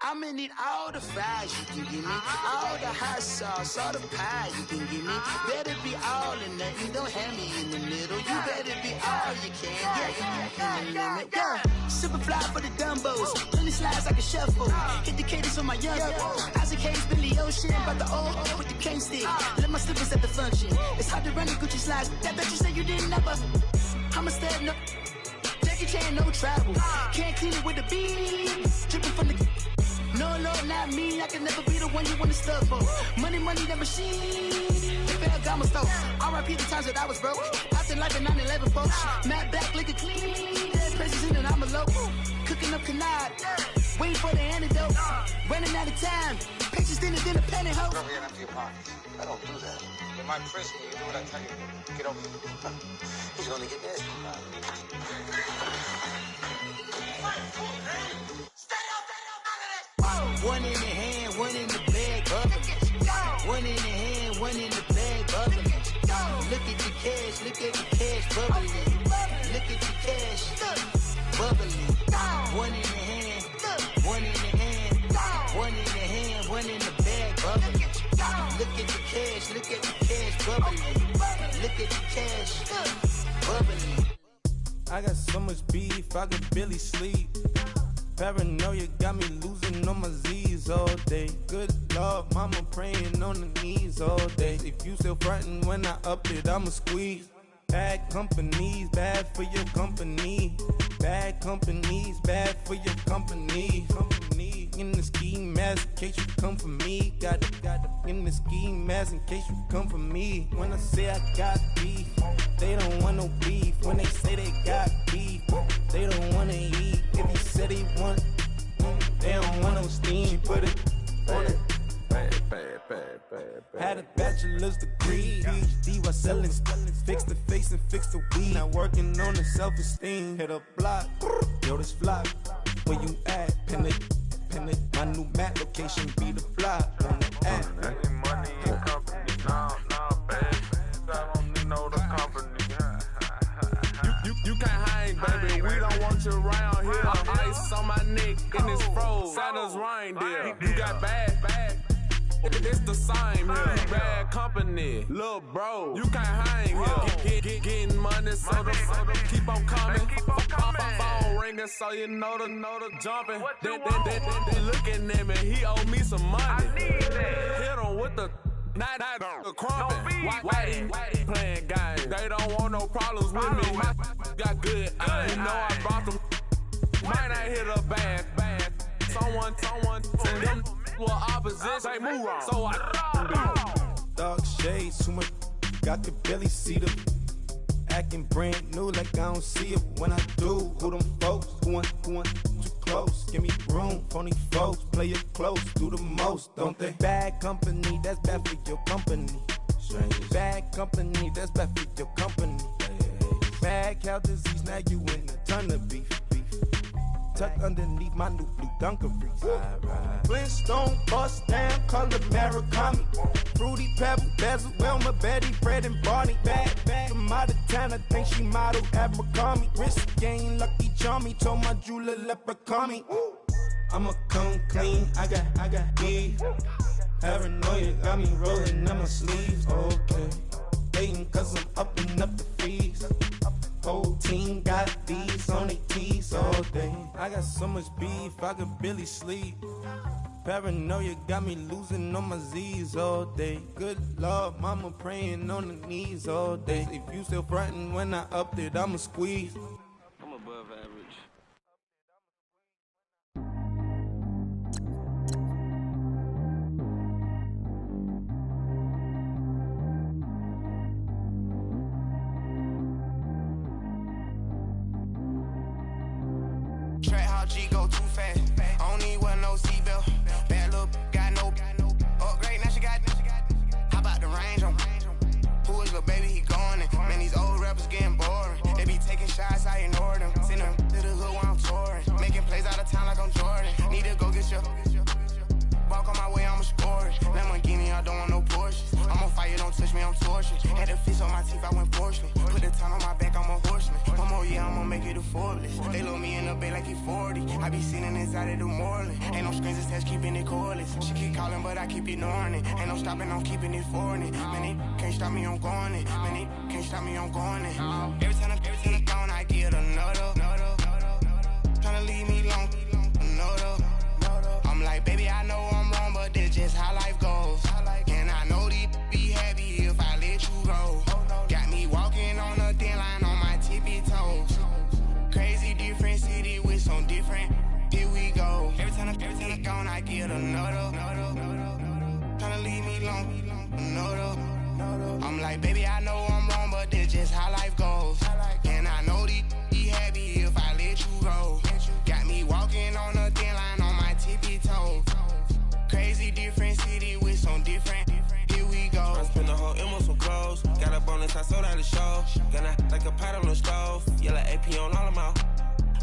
I'ma need all the fries you can give me, all the hot sauce, all the pie you can give me. Better be all or nothing, don't have me in the middle. You better be all you can, yeah. Super fly for the Dumbos, plenty slides like a shuffle. Hit the cadence on my young Isaac Hayes, Billy Ocean, but the old with the cane stick. Let my slippers at the function. It's hard to run the Gucci slides. That bet you say you didn't never. I'ma stand up. Jackie Chan, no travel. Can't clean it with the beat. Dripping from the. No, Lord, not me. I can never be the one you wanna stuff for. Money, that machine. If I got my stuff. R.I.P. the times that I was broke. Bustin' like a 911 folks. Matte black, liquor clean. Dead presence in and I'm a local. Cooking up canard. Waiting for the antidote. Running out of time. Patience thinner than a penny hoe. Get over here and empty your pockets. I don't do that. In my prison, you do what I tell you to. Get over here. He's gonna get nasty. One in the hand, one in the bag, bubbling. One in the hand, one in the bag, bubbling. Look at the cash, look at the cash, bubbling. Look at the cash, bubbling. One in the hand, one in the hand, one in the hand, one in the bag, bubbling. Look at the cash, look at the cash, bubbling. Look at the cash, bubbling. I got so much beef, I could barely sleep. Paranoia got me losing on my Z's all day. Good Lord, mama praying on the knees all day. If you still frontin' when I up it, I'ma squeeze. Bad companies, bad for your company. Bad companies, bad for your company. Company in the ski mask in case you come for me. Got it in the ski mask in case you come for me. When I say I got beef, they don't want no beef. When they say they got beef, they don't wanna eat. If he said he want, they don't want no steam. She put it on it. Had a bachelor's degree, PhD while selling. Fix the face and fix the weed. Now working on the self-esteem. Hit a block, yo this flock. Where you at? Pin it. My new map location be the block on the app. I need money and company. Nah, baby. I don't need no the company. You can't hang, baby. We don't want you around here. Ice on my neck in this froze. Santa's reindeer. You got bad. It's the same here. Bad company, little bro. You can't hang here. Getting money, so the keep on coming. Phone ringing, so you know the jumping. They looking at me. He owe me some money. Hit him with the night the crumping. Whitey playing games. They don't want no problems with me. Got good. You know I brought them. Might not hit a bad. Someone send them. Well, opposition, move on. So I dark shades, too much. Got the belly see them. Acting brand new like I don't see it. When I do, who them folks? Who want too close? Give me room, phony folks. Play it close, do the most, don't they? Bad company, that's bad for your company. Strangers. Bad company, that's bad for your company. Bad cow disease, now you in a ton of beef. Tucked underneath my new blue dungarees. Flintstone bust down, color Murakami. Fruity Pebble, Bezel, Wilma, Betty, Fred, and Barney. Bad from out of town, I think she modeled Abercrombie. Wrist game, Lucky Charmy, told my jeweler leprechaun me. I'ma come clean, I got beef. Paranoia got me rolling on my sleeves. Okay, hating cause I'm upping up the fees. Whole team got these on their tees all day. I got so much beef, I could barely sleep. Paranoia got me losing on my Z's all day. Good Lord, mama praying on the knees all day. If you still frontin' when I up it, I'ma squeeze. I'm above average. Track how G go too fast. I don't need wear no seatbelt. Bad little got no upgrade. Now she got. How about the range on? Who is little baby? He going in. Man, these old rappers getting boring. They be taking shots, I ignore them. Send them to the hood while I'm touring. Making plays out of town like I'm Jordan. Need to go get your. Walk on my way, I'ma score it. Lamborghini, I don't want no Porsches. I'm on fire, don't touch me, I'm tortured. Had the fish on my teeth, I went porcelain. Put the time on my back, I'm a horseman. One more year, I'ma make it a Forbes. They load me in the bay like he 40. I be sitting inside of the Moreland. Ain't no screens attached, keeping it cordless. She keep calling, but I keep ignoring it. Ain't no stopping, I'm keeping it foreign it. Man, they can't stop me, I'm going it. Man, they can't stop me, I'm going it. Every time I'm gone, I get another. Tryna leave me long, another. I'm like, baby, I know I'm wrong, but that's just how life goes. And I know these be happy if I let you go. Got me walking on a thin line on my tippy toes. Crazy different city with some different. Here we go. Every time I'm gone, I get another. Tryna leave me long, another. I'm like, baby, I know I'm wrong, but that's just how life goes. And I know he happy if I let you go. Got me walking on a thin line on my tippy toes. Crazy different city with some different. Here we go. I spent the whole M on some clothes. Got a bonus, I sold out the show. Gonna like a pot on the stove. Yellow AP on all of my.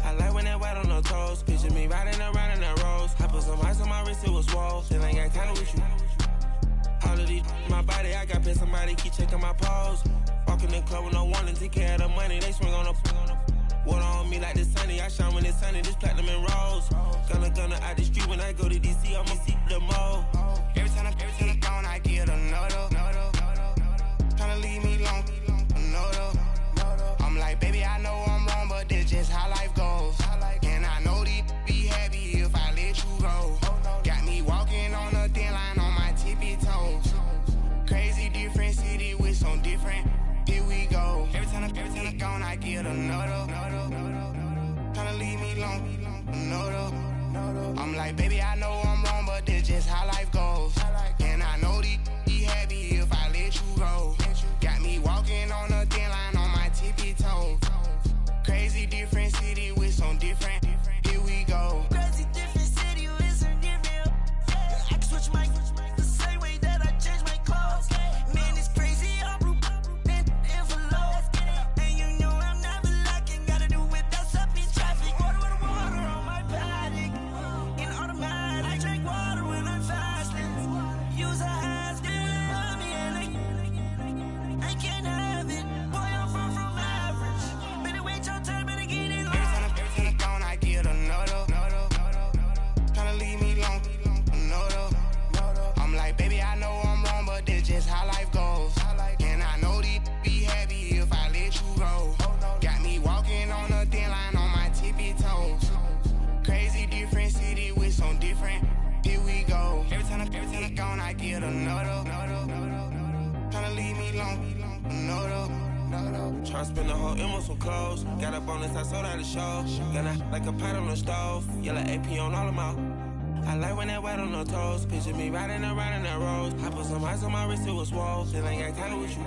I like when that white on the toes. Picture me riding around in that rose. I put some ice on my wrist, it was swole. Still ain't got time with you. All of these my body, I got paid somebody keep checking my pose. Walking in the club with no warning, take care of the money. They swing on the water on me like the sunny. I shine when it's sunny, this platinum and rose. Gonna out the street when I go to DC, I'ma see the mo. Every time I'm gone, I get another. Tryna leave me long, another. I'm like, baby, I know I'm wrong, but that's just how life goes. And I know they be happy if I let you go. Got me walking on a thin line on my tippy toes. Crazy different city with some different. Here we go. Every time I'm gone, I get another. Tryna leave me long, another. I'm like, baby, I know I'm wrong, but that's just how life goes. And I know they be happy if I let you go. Got me walking on a thin line on my tippy toes. Crazy different city with some different. Here we go. Crazy different city with some different. I can switch my the same way that I change my clothes. Man, it's crazy. I'm envelope. And you know I'm never lacking. Gotta do without stopping traffic. Water on my paddock. In automatic. I drink water when I'm fasting. Use a hands, get on me, and I can't have it. Boy, I'm far from average. Better wait your turn, better get it. Every time I'm gone, I get another. Tryna leave me long, another. I'm like, baby, I know I'm wrong, but that's just how life goes. And I know they be happy if I let you go. Got me walking on a thin line on my tippy toes. Crazy different city with some different. Here we go. Every time I'm gone, I get another. Tryna leave me long, another. Tryna spend the whole M on some clothes. Got a bonus, I sold out the show. Gonna like a pot on the stove. Yellow AP on all of my. I like when that white on the toes. Picture me riding around in that rose. I put some ice on my wrist, it was swole. Still ain't got time with you.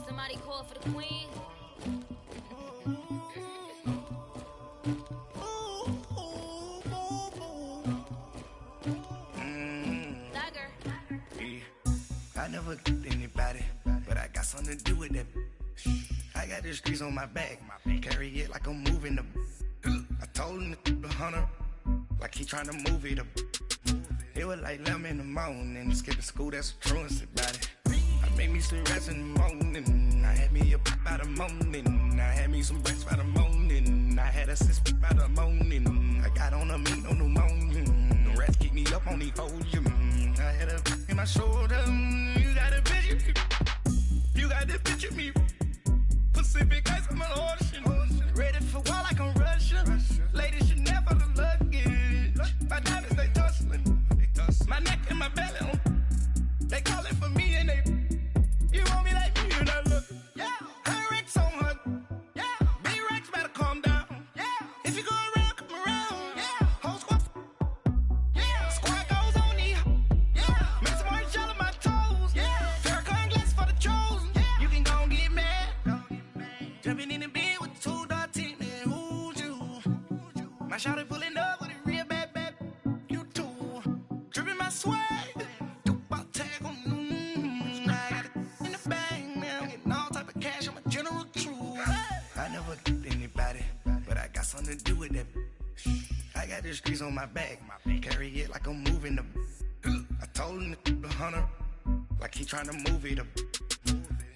Somebody call for the queen. I never get anybody, but I got something to do with that. I got the streets on my back, carry it like I'm moving the. I told him the hunter, like he trying to move it up. It was like 11 in the morning, skipping school, that's a truancy about it. I made me some rest in the morning, I had me up by the morning, I had me some breakfast by the morning, I had a sis by the morning, I got on a meat on the morning, the rats keep me up on the podium, I had a in my shoulder, you got a picture, you got the picture me, Pacific ice on my ocean, ready for war like I'm Russian, ladies should never the luggage, my diamonds they tussling, my neck and my belly on. They calling for me and they. You want me like me and I look. Yeah. Her Rex on her. Yeah. Big Rex better calm down. Yeah. If you go around, come around. Yeah. Whole squad. Yeah. Squad goes on me. Yeah. Make some orange gel on my toes. Yeah. Farrakhan glass for the chosen. Yeah. You can go and get mad. Jumping in the bed with 2 dark teeth, man. Who's you? My shawty pulling up with a real bad. You too. Dripping my swag. Something to do with that. I got the streets on my back, carry it like I'm moving the. I told him the hunter, like he trying to move it up.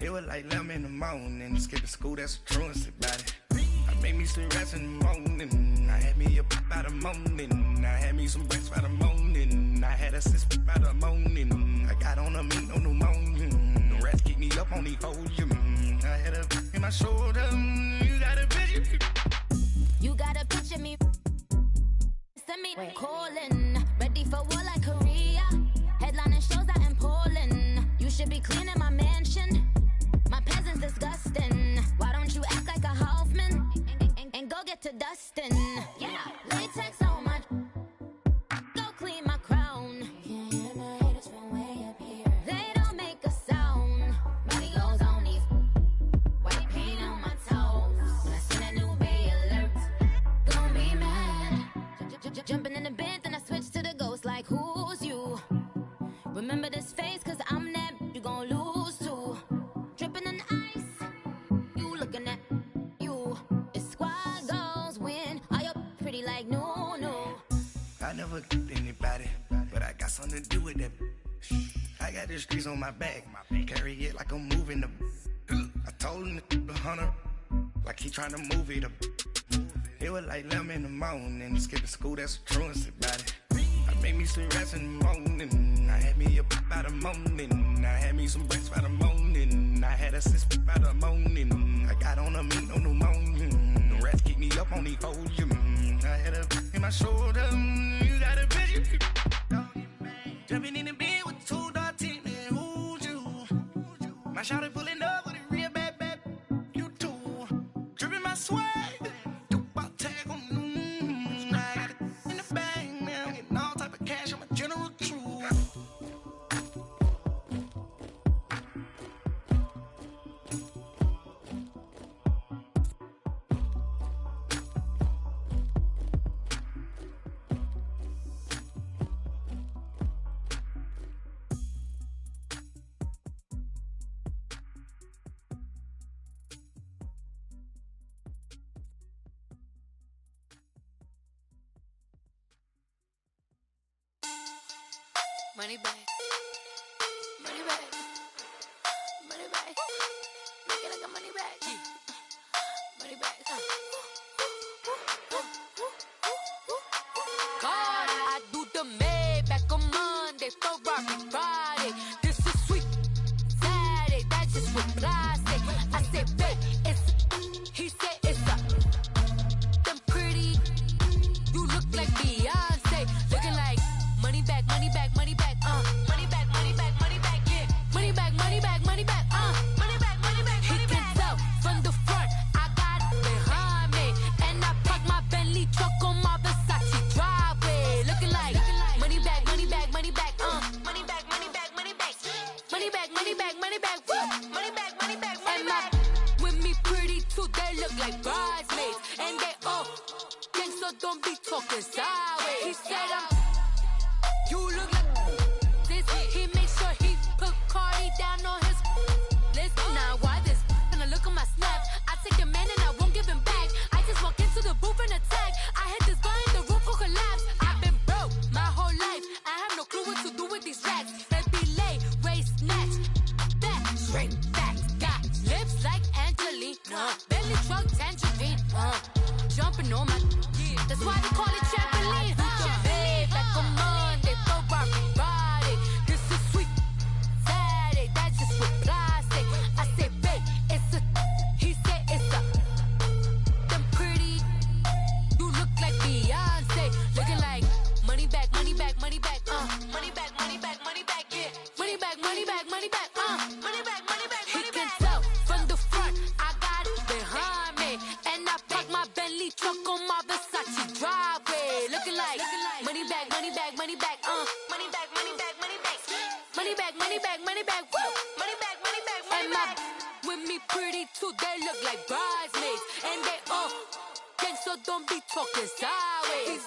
It was like 11 in the morning, skipping school, that's a truancy about it. I made me some rest in the morning, I had me up by the morning, I had me some breakfast by the morning, I had a sis by the morning, I got on a meat on the morning, the rats keep me up on the podium, I had a in my shoulder, you got a picture. You gotta picture me. Send me calling. Ready for war like Korea. Headlining shows out in Poland. You should be cleaning my mansion. My peasants disgusting. Why don't you act like a Hoffman and go get to dustin'? Yeah, latex on my. Go clean my crown. Can't hear my haters from way up here. They don't make a sound. Money goes on these. White paint on my toes. When I see that new Bay alert, gonna be mad. Jumping in the bed, then I switch to the ghost. Like who's you? Remember this face, cause I'm that you gon' lose too. Dripping in ice, you looking at you. The squad goes win. Are you pretty like no? I never anybody, but I got something to do with that. I got the streets on my back, carry it like I'm moving the. I told him the hunter, like he trying to move it up. It was like 11 in the morning, skipping school, that's a truancy about it. I made me some rest in the morning, I had me up by the morning, I had me some breakfast by the morning, I had a sis by the morning, I got on a meat, no pneumonia, the rats keep me up on the podium, I had a in my shoulder, you got a bitch, jumping in the bed with 2 dark teeth, man, who's you? My shawty pulling up with a real bad, you too, dripping my swag. Money back, money back, money back. Make it like a money back, money back. God, I do the Maybach on Monday, Ferrari Friday. This is sweet Saturday, that's just with plastic. I said, babe, it's. He said it's a. Them pretty, you look like Beyonce, looking like money back, money back, money back. Money back, money back, money back, yeah. Money back, money back, money back, money back, money back, money back. He can tell from the front, I got it behind me. And I park my Bentley truck on my Versace driveway. Looking like money back, money back, money back, money back, money back, money back. Money back, money back, money back, woo. Money back, money back, money back. And with me pretty too, they look like bridesmaids. And they all gang, so don't be talking sideways. He said you look like this. He makes sure he put Cardi down on his list. Now why this? When I look at my snap, I take a man and I won't give him back. I just walk into the booth and attack. I hit this guy in the roof will collapse. I've been broke my whole life. I have no clue what to do with these racks. They be late, waist snatch, back, straight back. Got lips like Angelina, belly truck tangerine, jumping on my. That's why they call it trampoline. Back on Monday, Ferrari Friday. This is sweet Saturday, that's just with plastic. I said, babe, it's a. He said it's a. Them pretty, you look like Beyonce, looking like money back, money back, money back, money back, money back, money back, yeah. Money back, money back, money back, money back, money back. He can tell from the front, I got it behind me, and I park my Bentley truck on my Versace driveway. Looking like money back, money back, money back, money back, money back, money back, money back, money back, money back, woo. Money back, money back, money back. With me pretty too, they look like bridesmaids, and they all gang, so don't be talking sideways.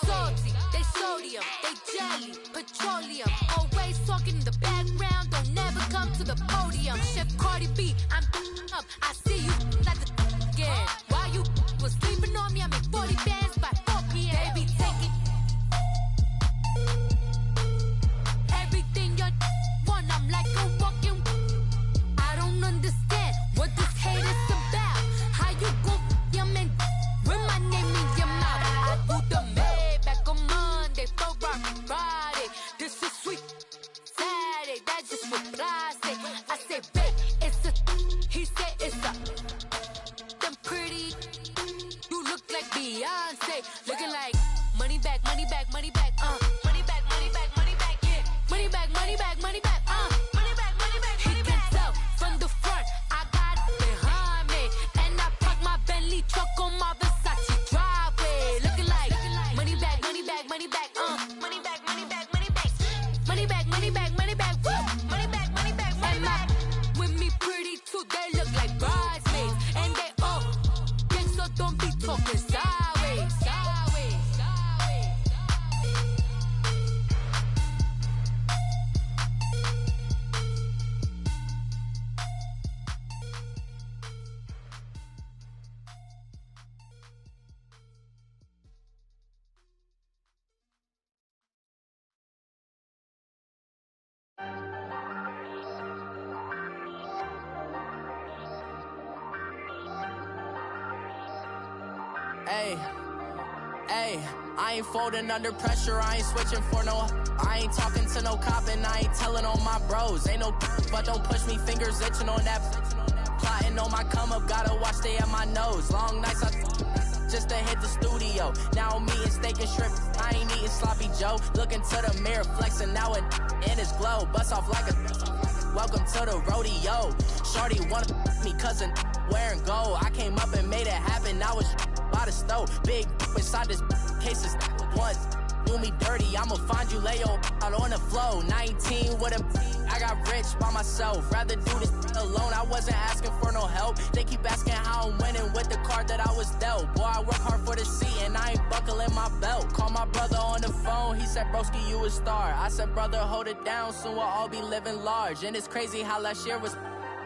Salty, they sodium, they jelly, petroleum. Always talking in the background, don't never come to the podium. Chef Cardi B, I'm up. I see you like the again. While you was sleeping on me, I make 40 bands by 4 p.m. They be taking everything you want. I'm like a walking. I don't understand what this hate is about. How you gon' your man with my name in your mouth? I do the Maybach on Monday, Ferrari Friday. This is sweet Saturday, that's just with plastic. I say, babe, it's a. He said it's a. Them pretty, you look like Beyonce, looking like money back, money back, money back, money back, money back, money back, yeah. Money back, money back, money back, money back, money back. money back, money back, money back, money back. Money back, money back, money back, woo! Money back, money back, money back. With me pretty too, they look like bridesmaids. And they all gang, so don't be talking sideways. Hey, I ain't folding under pressure, I ain't switching for no. I ain't talking to no cop and I ain't telling on my bros. Ain't no but don't push me, fingers itching on that. Plotting on my come up, gotta watch stay at my nose. Long nights just to hit the studio. Now I'm eating steak and shrimp, I ain't eating sloppy Joe. Looking to the mirror, flexing now it in his glow. Bust off like a welcome to the rodeo. Shorty wanna me cousin wearing gold. I came up and made it happen, I was by the stove. Big inside this cases once. Do me dirty, I'ma find you, lay your out on the floor. 19 with a I got rich by myself. Rather do this alone, I wasn't asking for no help. They keep asking how I'm winning with the card that I was dealt. Boy, I work hard for the seat and I ain't buckling my belt. Call my brother on the phone, he said, broski, you a star. I said, brother, hold it down, soon we'll all be living large. And it's crazy how last year was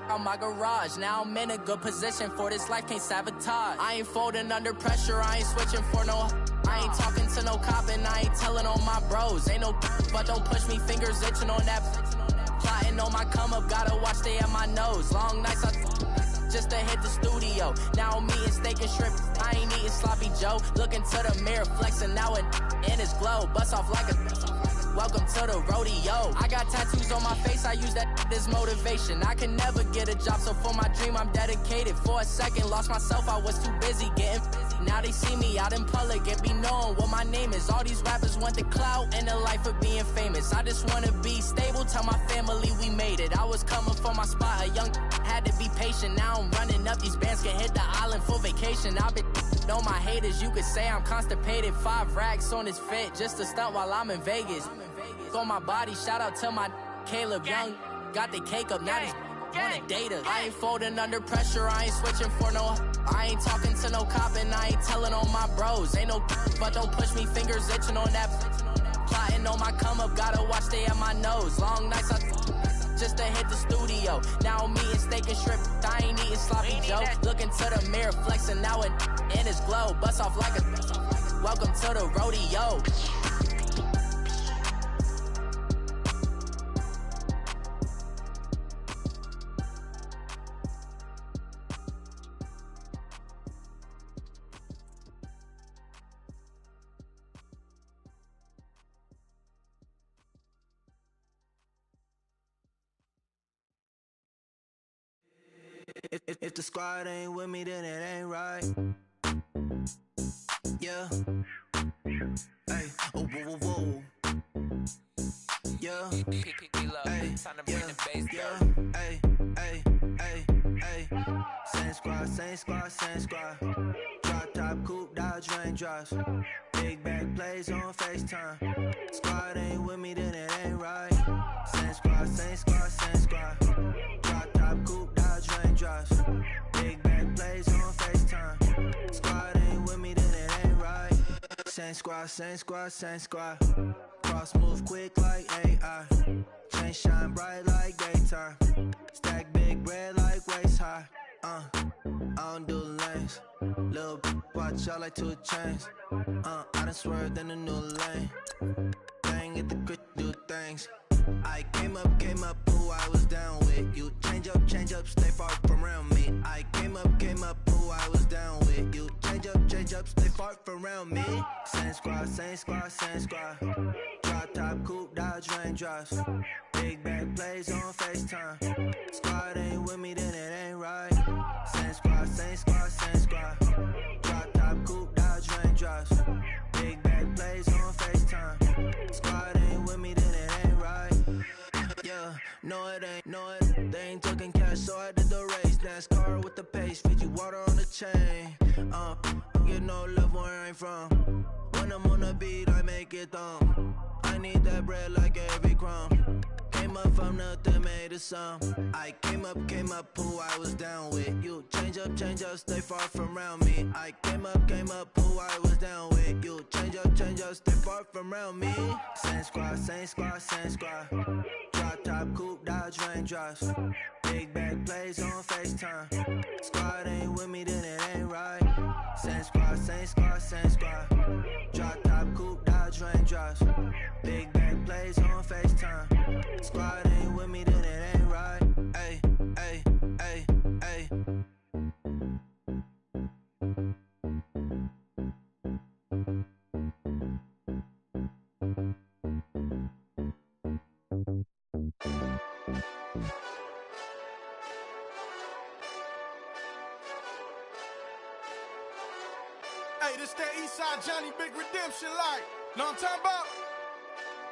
on my garage. Now I'm in a good position for this life, can't sabotage. I ain't folding under pressure, I ain't switching for no. I ain't talking to no cop and I ain't telling on my bros. Ain't no but don't push me, fingers itching on that. Plotting on my come up, gotta watch stay at my nose. Long nights just to hit the studio. Now I'm eating steak and shrimp, I ain't eating sloppy Joe. Looking to the mirror, flexing now it in his glow. Bust off like a welcome to the rodeo. I got tattoos on my face, I use that as motivation. I can never get a job, so for my dream I'm dedicated. For a second, lost myself, I was too busy getting busy. Now they see me out in public and be knowing what my name is. All these rappers want the clout and the life of being famous. I just wanna be stable, tell my family we made it. I was coming for my spot, a young had to be patient. Now I'm running up, these bands can hit the island for vacation. I've been on my haters, you could say I'm constipated. 5 racks on his fit, just to stunt while I'm in Vegas. On my body, shout out to my Caleb Young. Got the cake up, now these wanna date us. I ain't folding under pressure, I ain't switching for no. I ain't talking to no cop and I ain't telling on my bros. Ain't no but don't push me, fingers itching on that. Plotting on my come up, gotta watch stay at my nose. Long nights just to hit the studio. Now I'm eating steak and shrimp, I ain't eating sloppy Joe. Looking to the mirror, flexing now it in his glow. Bust off like a welcome to the rodeo. If the squad ain't with me, then it ain't right. Yeah. Hey. Oh, whoa, whoa, whoa. Yeah. Hey. Yeah. Hey. Hey. Hey. Hey. Same squad, same squad, same squad. Drop top, coupe, Dodge raindrops. Big back plays on FaceTime. Squad ain't with me, then it ain't right. Same squad, same squad, same squad. Drop top, coupe, Dodge raindrops. Big back plays on FaceTime. Squad ain't with me, then it ain't right. Same squad, same squad, same squad. Cross move quick like AI. Chain shine bright like daytime. Stack big bread like waist high. I don't do lanes. Little watch out like 2 chains. I done swerved in a new lane. Bang at the crit, do things. I came up, who I was down with. You change up, stay far from around me. I came up, who I was down with. You change up, stay far from around me. Same squad, same squad, same squad. Drop top, coupe, Dodge raindrops. Big back plays on FaceTime. Squad ain't with me, then it ain't right. Same squad, same squad, same squad. Drop top, coupe, Dodge raindrops. Big back plays on FaceTime. Squad ain't with me, then it ain't right. Yeah, no it ain't, no it. They ain't talking cash, so I did the race. NASCAR with the pace, feed you water on the chain. Get no love where I ain't from. When I'm on the beat, I make it thumb. I need that bread like every crumb. Came up from nothing, made a sum. I came up, who I was down with. You change up, stay far from around me. I came up, who I was down with. You change up, stay far from around me. Same squad. Drop top, coupe, dodge, raindrops. Big bag plays on FaceTime. Squad ain't with me, then it ain't right. Same squad. Drop top, coupe, dodge, raindrops. Big bag plays on FaceTime. Squad ain't with me, then it ain't right. Ay. Hey, this that Eastside Johnny Big Redemption like. Know what I'm talking about?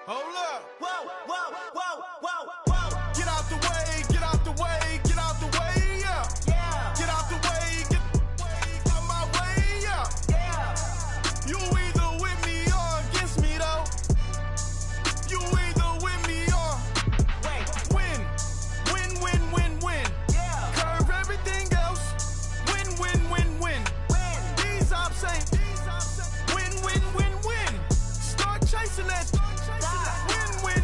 Hold up. Whoa. Get out the way, yeah. Get out the way, get out my way, yeah. You either with me or against me, though. You either with me or win. Curve everything else. Win. These ops ain't win. Start chasing that. Win.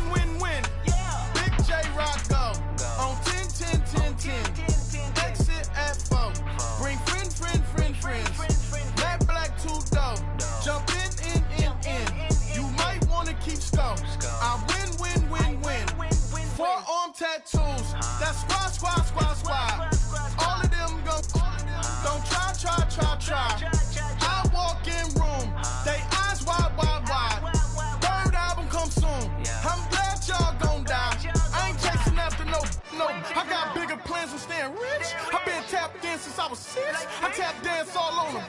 Big J Rock go on 10. Exit at 4. Bring friends. Black 2 dough. Jump in. You might wanna keep score. I win. Forearm tattoos. That's squad. All of them go. Don't try. I walk in room. They eyes wide. Third album come soon. I'm glad y'all gon' die. I ain't chasing after no. I got bigger plans than staying rich. I been tap dance since I was 6. I tap dance all on them.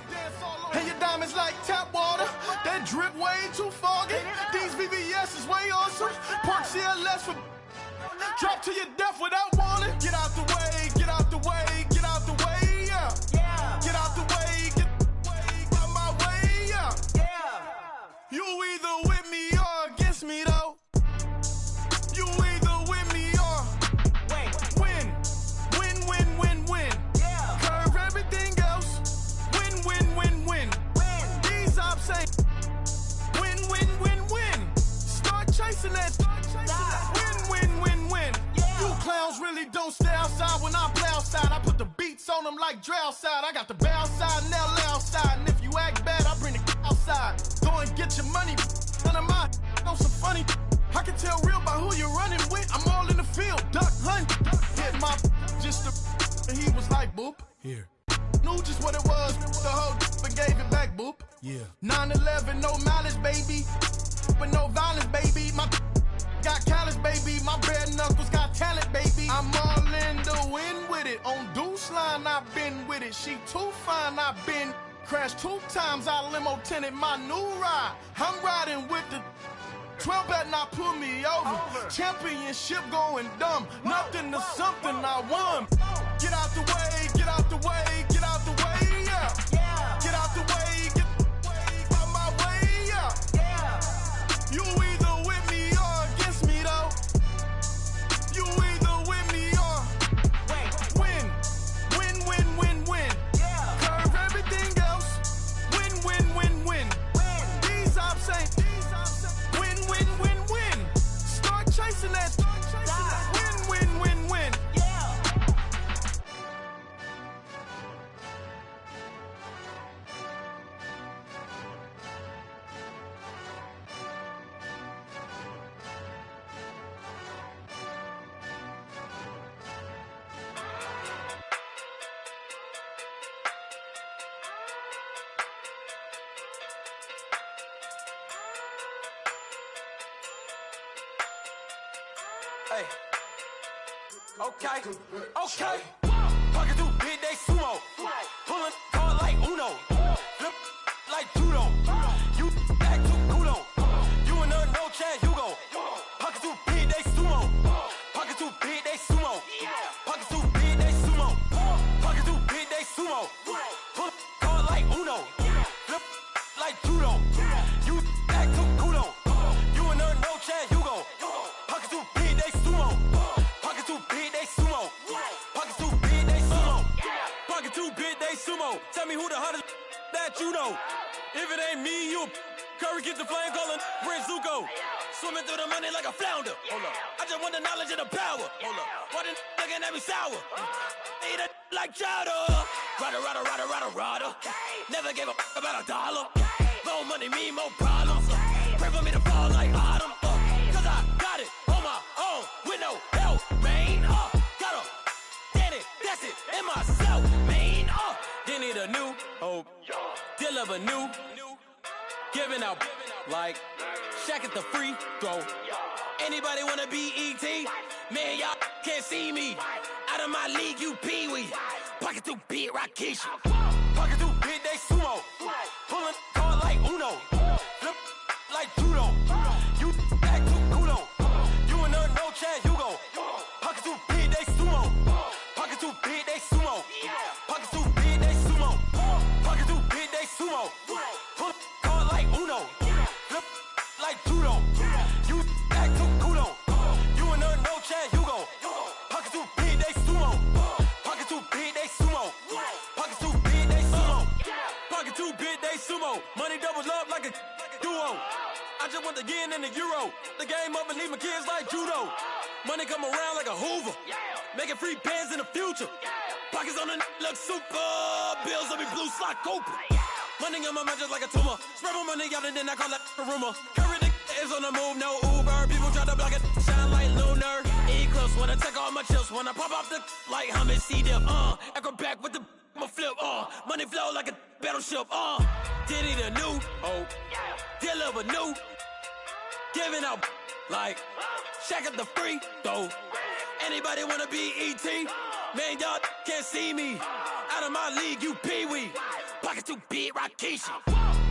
And your diamonds like tap water. That drip way too foggy. These VVS is way awesome. Park CLS for drop to your death without warning. Get out the way, yeah. Get out the way, get out my way, yeah. You either with me or against me, though. You either with me or win. Curve everything else. Win. These ops ain't win. Start chasing that. Win. You clowns really don't stay outside when I play outside. I put the beats on them like Dre outside. I got the bow side and now lay outside. And if you act bad, I bring the outside. Go and get your money. None of my know some funny. I can tell real by who you're running with. I'm all in the field. Duck hunt. Hit my just and he was like, boop. Here. Knew just what it was. The whole and gave it back, boop. Yeah. 9/11, no mileage, baby. But no violence, baby. My got callous, baby. My bare knuckles got talent, baby. I'm all in the wind with it. On Deuce line, I've been with it. She too fine, I've been crashed 2 times. I limo tinted my new ride. I'm riding with the 12 better not pull me over. Championship going dumb. Nothing to something I won. Get out the way, yeah. Get out the way, get out my way, yeah. You either with me or against me, though. You either with me or win. Curve everything else. Win. These ops ain't win. Start chasing that. Win. Hey. Okay. Pocket through big day sumo. Pulling card like Uno. Flip like judo. You back to kudo. You and her no chance, you go. Pocket through big day sumo. Pocket through big day sumo. Pocket through big day sumo. Pocket through big day sumo. Pull card like Uno. Flip like judo. You back to kudo. me who the hottest that you know. If it ain't me, you Curry get the flame calling Prince Zuko. Swimming through the money like a flounder. Hold up. I just want the knowledge and the power. Hold up. Why the looking at me sour? Eat it like chowder. Rada. Never gave a about a dollar. More money, me, more problems. Pray for me to fall like autumn. Cause I got it on my own with no help, man. Gotta get it, that's it, in myself, man. They need a new hope. Deliver new. Giving out like Shaq at the free throw. Anybody wanna be E.T.? Man, y'all can't see me. Out of my league, you pee-wee. Pocket too big, Rakishi. Pocket too big, they sumo. Pulling card like Uno. Flip like judo. You act too kudo. You and her, no Chad Hugo. Pocket too big, they sumo. Pocket too big, they sumo. Pocket too big, they sumo. Pocket too big, they sumo. Pull card like Uno. Flip like judo. You act too kudo. You and her, no Chad Hugo. Pocket too big, they sumo. Pocket too big, they sumo. Pocket too big, they sumo. Pocket too big, they sumo. Money doubles up like a duo. I just want the yen and the euro. The game up and leave my kids like judo. Money come around like a Hoover. Making free bands in the future. Pockets on the look super. Bills on me blue slot Cooper. Money on my mind just like a tumor. Spread my money out and then I call that a rumor. Curry the is on the move, no Uber. People try to block it, shine like lunar. Eclipse when I take all my chips. When I pop off the like Hummus C-dip. Echo back with the my flip. Money flow like a battleship. Diddy the new hope. Deliver new. Giving out like Shaq at the free throw. Anybody wanna be E.T.? Man, y'all can't see me. Out of my league, you pee-wee. Pocket too big, Rakishi.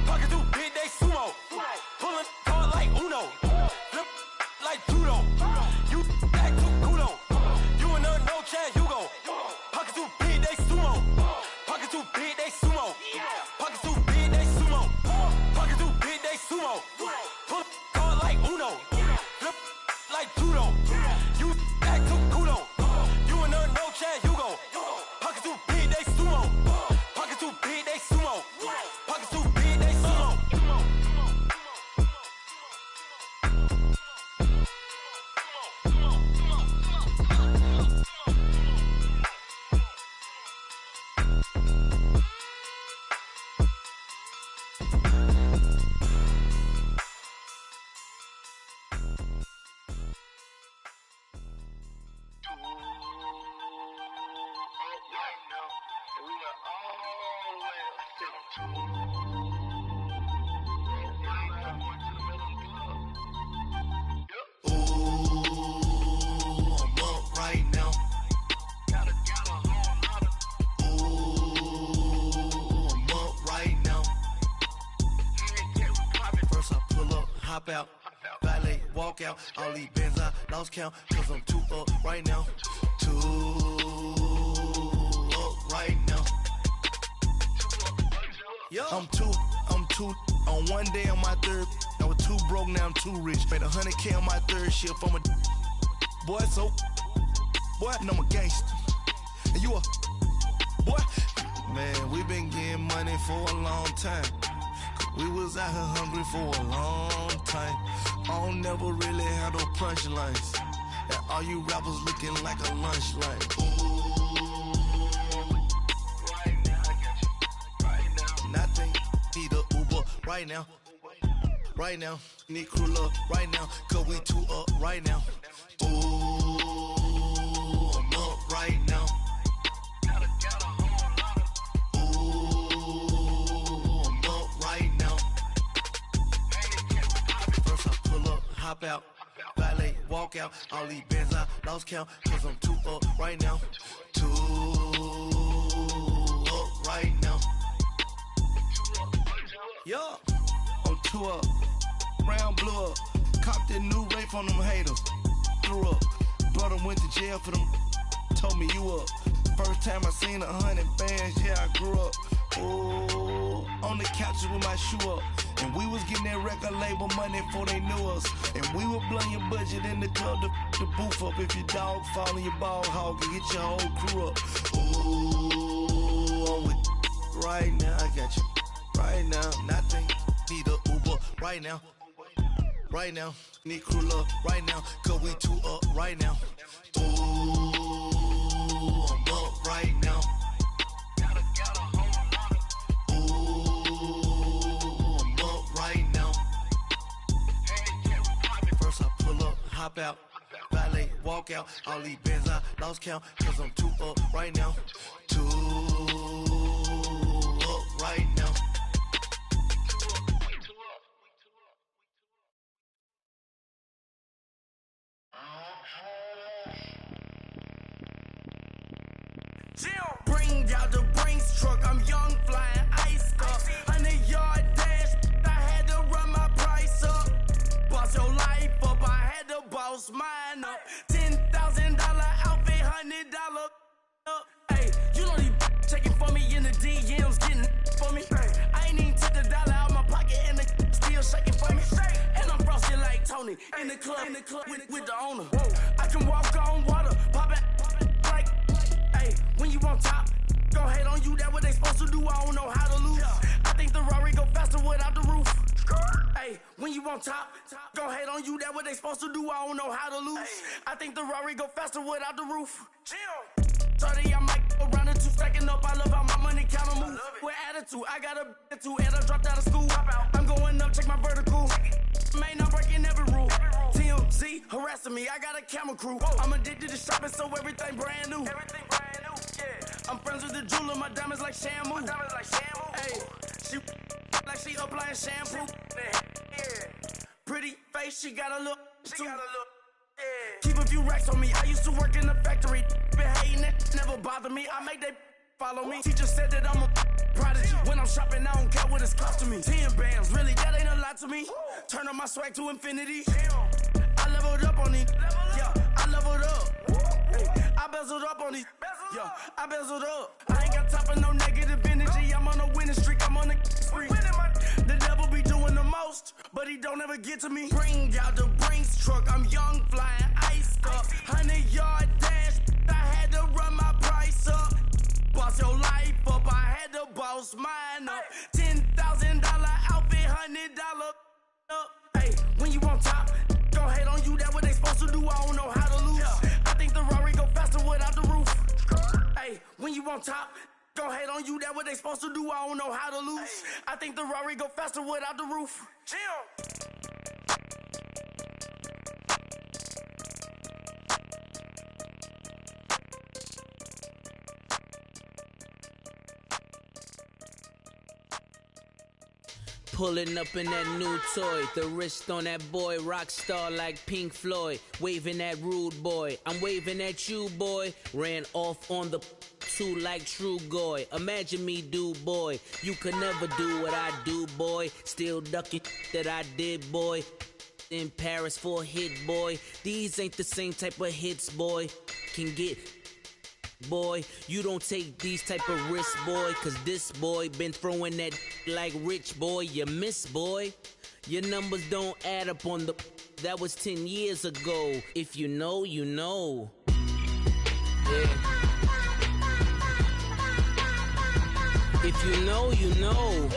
Pocket too big, they sumo. Pulling card like Uno. Flip like judo. You act too kudo. You and her, no Chad Hugo. Pocket too big, they sumo. Pocket too big, they sumo. Pocket too big, they sumo. Pocket too big, they sumo. Pull card like Uno. Flip like judo. You act too kudo. You and her, no Chad Hugo. Pocket too big, they sumo. Pocket too big, they sumo. Pocket too big, they sumo. Out, valet, walk out, all these bands I lost count, cause I'm too up right now, too up right now. Yo. I'm too, on one day on my third, I was too broke, now I'm too rich, made 100K on my third shift, I'm a boy, so, boy, and I'm a gangster, and you a, boy, man, we been getting money for a long time. We was out here hungry for a long time. I don't never really have no punchlines. And all you rappers looking like a lunch line. Right now, I got you. Right now. Nothing. Need a Uber right now. Right now. Need crew love right now. Cause we too up right now. Ooh, I'm up right now. Hop out, valet, walk out, all these bands I lost count, cause I'm too up right now, too up right now. Yo, I'm too up, round blew up, copped that new rape on them haters, threw up, brother went to jail for them, told me you up, first time I seen 100 bands, yeah I grew up, ooh, on the couches with my shoe up. And we was getting that record label money before they knew us. And we were blowing your budget in the club to the booth up. If your dog fall in your ball hog and get your whole crew up. Ooh, I'm with right now. I got you right now. Nothing. Need a Uber right now. Right now. Need crew up right now. Cause we two up right now. Ooh, I'm up right now. Ooh, I'm up right now. First I pull up, hop out. Valet, walk out. All these bands I lost count. Cause I'm two up right now. Two up right now. Bring out the Brinks truck, I'm young, flying ice up. 100-yard dash, I had to run my price up. Boss your life up, I had to boss mine up. $10,000 outfit, $100 up. Hey, you know these checking for me in the DMs, getting for me. I ain't even took the dollar out my pocket and the still shaking for me. And I'm frosted like Tony in the club with the owner. I can walk on water, pop it like. When you on top, gon' hate on you, that what they supposed to do, I don't know how to lose. I think the Rari go faster without the roof. Hey, when you on top, gon' hate on you, that what they supposed to do, I don't know how to lose. I think the Rari go faster without the roof. 30, I might go around the two, stacking up, I love how my money counter move. With attitude, I got a two, and I dropped out of school. I'm going up, check my vertical. Man, I'm breaking every rule. TMZ harassing me, I got a camera crew. I'm addicted to shopping, so everything brand new. I'm friends with the jeweler, my diamonds like Shamu. Hey, she like she applying shampoo. Pretty face, she got a look. Keep a few racks on me. I used to work in the factory. Been hating it, never bother me. I make they follow me. Teacher said that I'm a prodigy. When I'm shopping, I don't care what it's costing me. 10 bands, really, that ain't a lot to me. Turn up my swag to infinity. I leveled up on these. Yeah, I leveled up. Hey, I bezeled up on these. Yeah, I bezeled up. I ain't got time for no negative energy. I'm on a winning streak. I'm on a spree. The devil be doing the most, but he don't ever get to me. Bring out the Brinks truck. I'm young, flying ice up. 100-yard dash. I had to run my price up. Boss your life up. I had to boss mine up. $10,000 outfit, $100 up. Hey, when you on top, gon' hate on you. That what they supposed to do. I don't know how to lose. I think the Rari go faster without the roof. Hey, when you on top, gon' hate on you, that what they supposed to do, I don't know how to lose. I think the Rari go faster without the roof. Pulling up in that new toy, the wrist on that boy, rock star like Pink Floyd, waving at rude boy, I'm waving at you boy, ran off on the two like True Goy, imagine me do boy, you could never do what I do boy, still ducking that I did boy, in Paris for a hit boy, these ain't the same type of hits boy, can get boy, you don't take these type of risks, boy, cause this boy been throwing that like rich boy, you miss, boy. Your numbers don't add up on the, that was 10 years ago. If you know, you know. Yeah. If you know, you know.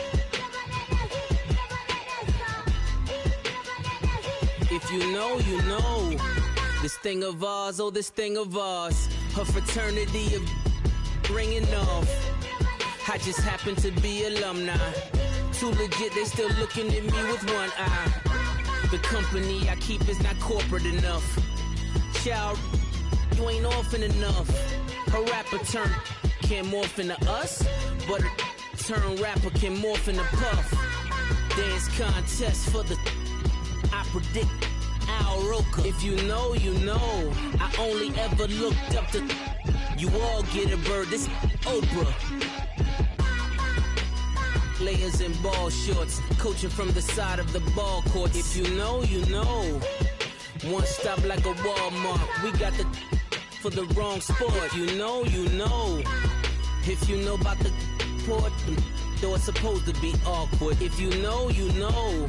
If you know, you know. This thing of ours, oh, this thing of ours. Her fraternity of ringing off. I just happen to be alumni. Too legit, they still looking at me with one eye. The company I keep is not corporate enough. Child, you ain't orphan enough. A rapper turn can't morph into us, but a turn rapper can morph into Puff. Dance contest for the, I predict Al Roker. If you know, you know. I only ever looked up to, you all get a bird, this Oprah. Layers in ball shorts, coaching from the side of the ball court. If you know, you know. One stop like a Walmart. We got the for the wrong sport. If you know, you know. If you know about the port, though it's supposed to be awkward. If you know, you know.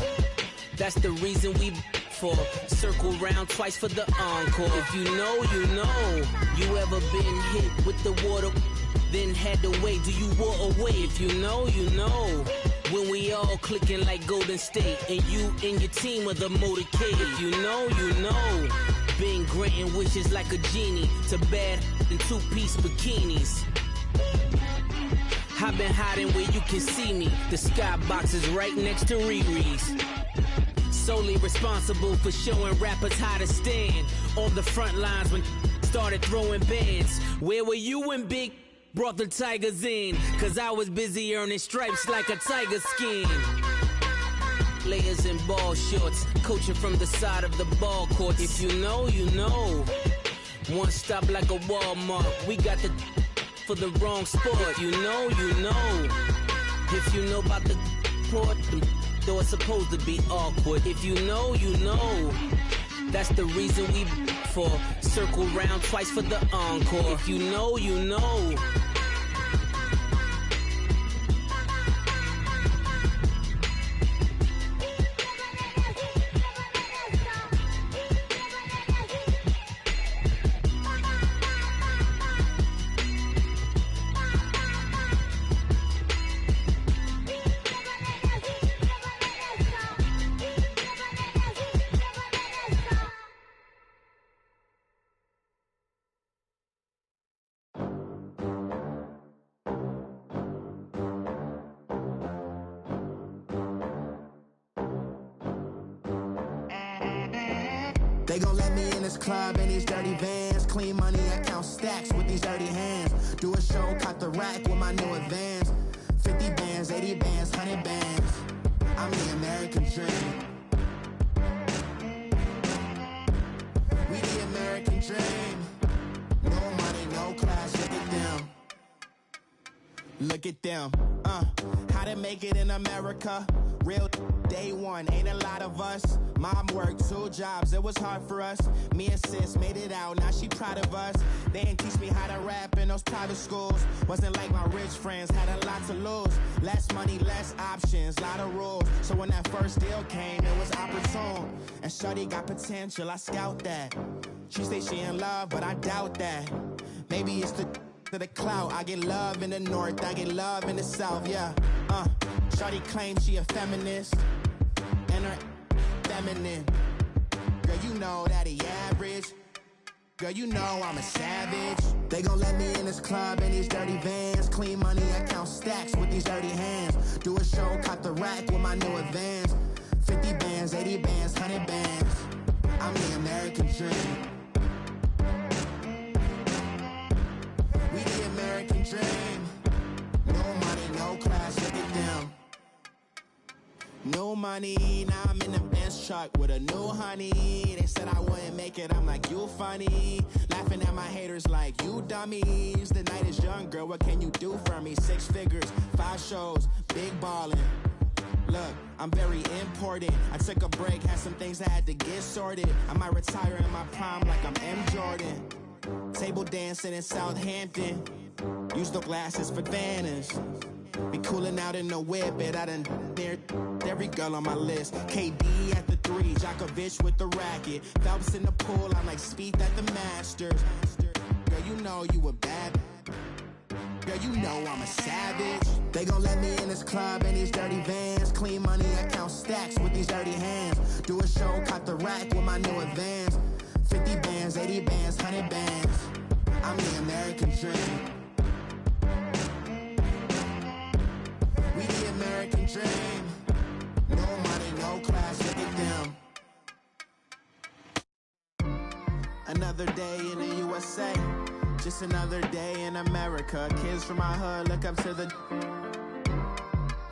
That's the reason we for circle round twice for the encore. If you know, you know. You ever been hit with the water then had to wait. Do you walk away? If you know, you know. When we all clicking like Golden State, and you and your team are the motorcade. If you know, you know. Been granting wishes like a genie to bad in two-piece bikinis. I've been hiding where you can see me. The skybox is right next to Riri's. Solely responsible for showing rappers how to stand on the front lines when started throwing bands. Where were you when Big brought the Tigers in? Cause I was busy earning stripes like a tiger skin. Layers in ball shorts, coaching from the side of the ball court. If you know, you know. One stop like a Walmart. We got the for the wrong sport. You know, you know. If you know about the port, though it's supposed to be awkward. If you know, you know. That's the reason we for circle round twice for the encore. If you know, you know. They gon' let me in this club in these dirty vans. Clean money, I count stacks with these dirty hands. Do a show, cut the rack with my new advance. 50 bands, 80 bands, 100 bands. I'm the American dream. We the American dream. No money, no class, look at them. Look at them, how to make it in America. Real day one, ain't a lot of us. Mom worked 2 jobs, it was hard for us. Me and sis made it out, now she proud of us. They didn't teach me how to rap in those private schools. Wasn't like my rich friends, had a lot to lose. Less money, less options, lot of rules. So when that first deal came, it was opportune. And shorty got potential, I scout that. She say she in love, but I doubt that. Maybe it's the clout. I get love in the north, I get love in the south, yeah. Shorty claims she a feminist, and her feminine. Girl, you know that he average. Girl, you know I'm a savage. They gon' let me in this club in these dirty vans. Clean money, I count stacks with these dirty hands. Do a show, cut the rack with my new advance. 50 bands, 80 bands, 100 bands. I'm the American dream. We the American dream. No money, no class, look at them. No money, now I'm in the Benz truck with a new honey. They said I wouldn't make it, I'm like, you funny. Laughing at my haters like, you dummies. The night is young, girl, what can you do for me? 6 figures, 5 shows, big ballin'. Look, I'm very important. I took a break, had some things I had to get sorted. I might retire in my prime like I'm M. Jordan. Table dancing in Southampton. Use the glasses for banners. Be cooling out in the whip, but I done dared every girl on my list. KD at the 3, Djokovic with the racket. Phelps in the pool, I'm like Speed at the Masters. Girl, you know you a bad. Girl, you know I'm a savage. They gon' let me in this club in these dirty vans. Clean money, I count stacks with these dirty hands. Do a show, cut the rack with my new advance. 50 bands, 80 bands, 100 bands. I'm the American dream. We the American dream. No money, no class, look at them. Another day in the USA. Just another day in America. Kids from my hood look up to the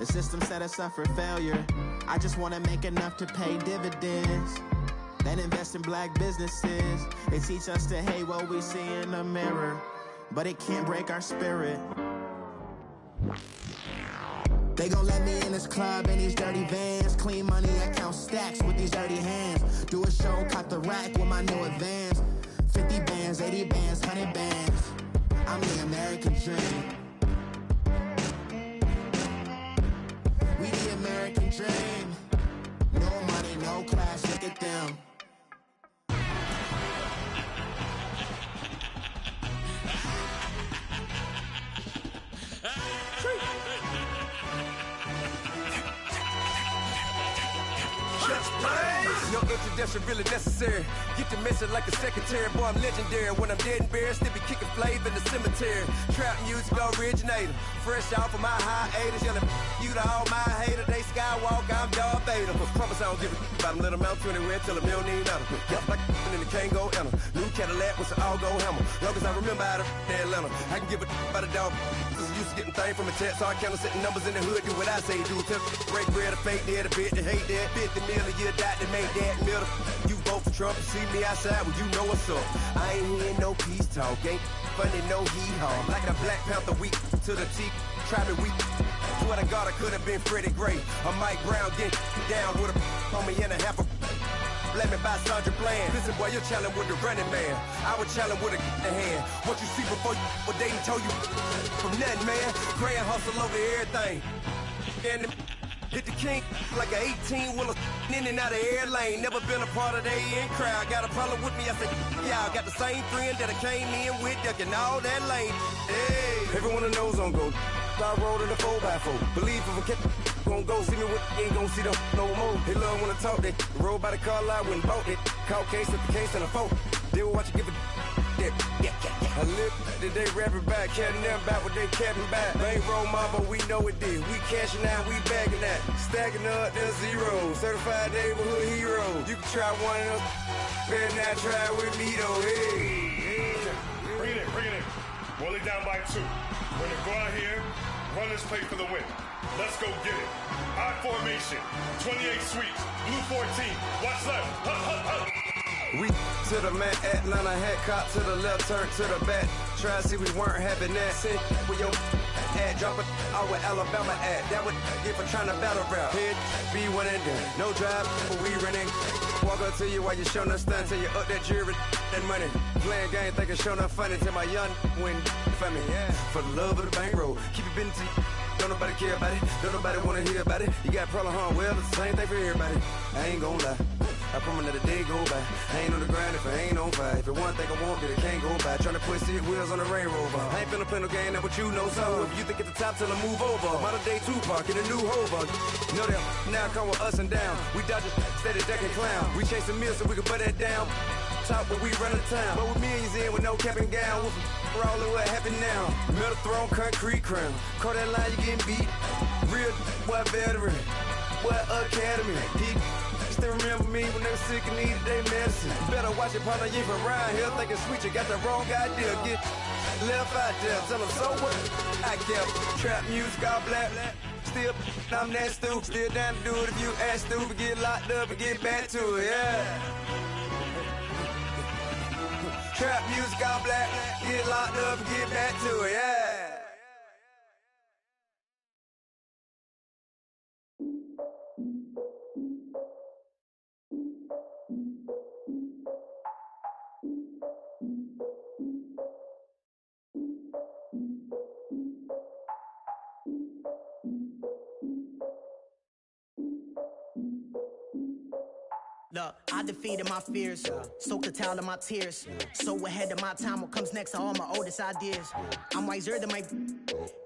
system set us up for failure. I just wanna make enough to pay dividends. Then invest in black businesses. They teach us to hate what we see in the mirror, but it can't break our spirit. They gon' let me in this club in these dirty vans. Clean money, I count stacks with these dirty hands. Do a show, cut the rack with my new advance. 50 bands, 80 bands, 100 bands. I'm the American dream. We the American dream. No money, no class, look at them. introduction really necessary. Get the message like a secretary. Boy, I'm legendary. When I'm dead and buried, still be kicking flavor in the cemetery. Trap music originator. Fresh off of my hiatus. Yelling you to all my haters. They skywalk, I'm Darth Vader. Promise I don't give a about them. Let them out to anywhere till a million need matter. Yep, like in the Kango enter. New Cadillac with an all-go hammer. Long as I remember out of Atlanta. I can give a about a dog. Cause I'm used to getting things from a text. So I count setting numbers in the hood. Do what I say do. Tell break bread or fake dead. A bit to hate that. 50 million a year dot to make that middle. You vote for Trump. You see me outside. Well, you know what's up. I ain't hearing no peace talk. Ain't funny, no hee-haw. Like a Black Panther week to the teeth. Try me weak. Swear to God, I could have been Freddie Gray. Or Mike Brown get down with a on me and a half a. Let me buy Sandra Bland. Listen, boy, you're challenging with the running man. I would challenge with a hand. What you see before you, what they told you from nothing, man. Grand hustle over everything. And hit the king like an 18-wheeler in and out of air lane. Never been a part of the in crowd. Got a problem with me? I said, y'all got the same friend that I came in with, ducking all that lane. Hey, everyone knows on go. I rolled in the 4x4. Believe if I kept gon' go see me with ain't gon' see them no more. They love when I talk that. Roll by the car lot when bought it. Caught case at the case and a phone. They will watch you give a that. I live today rapping back, carrying them back what they capping back. Bankroll mama, we know it did. We cashing out, we bagging that. Stacking up, there's zero. Certified neighborhood hero. You can try one of them. Better not try with me though. Hey. Bring it in. Roll it down by 2. We're gonna go out here, run this play for the win. Let's go get it. I formation, 28 sweeps, blue 14. Watch left. We to the man, Atlanta hat cop to the left, turn to the back. Try to see we weren't having that. Sit with your ad, drop it out with Alabama ad. That would get for trying to battle rap. Head, be one and done. No drive, but we running. Walk up to you while you showing us stun till you up that jury and money. Playing game, thinking showing up funny till my young win for me. Yeah. For the love of the bankroll, keep it busy. Don't nobody care about it. Don't nobody wanna hear about it. You got problem, huh? Well, it's the same thing for everybody. I ain't gon' lie. I promise that a day go by. I ain't on the grind if I ain't on fire. If it one thing I want, then it can't go by. Tryna put seat wheels on the Range Rover. I ain't finna play no game, that what you know. So if you think at the top till I move over. Modern day Tupac in a new Hova. Know that now come with us and down. We dodge it, steady deck and clown. We chase a meal so we can put that down. Top but we run the town. But with millions in with no cap and gown. We're all in what happened now. Metal throne, concrete crown. Call that line, you getting beat. Real what veteran. What academy. He still remember me when they were sick and needed their medicine. Better watch it, partner, you from around here thinking sweet, you got the wrong idea. Get left out there, tell them so what I kept. Trap music, all black. Still, I'm that stupid. Still down to do it if you ask stupid. Get locked up and get back to it, yeah. Trap music, all black. Get locked up and get back to it, yeah. Look, I defeated my fears, soaked the towel of my tears. So ahead of my time, what comes next are all my oldest ideas. I'm wiser than my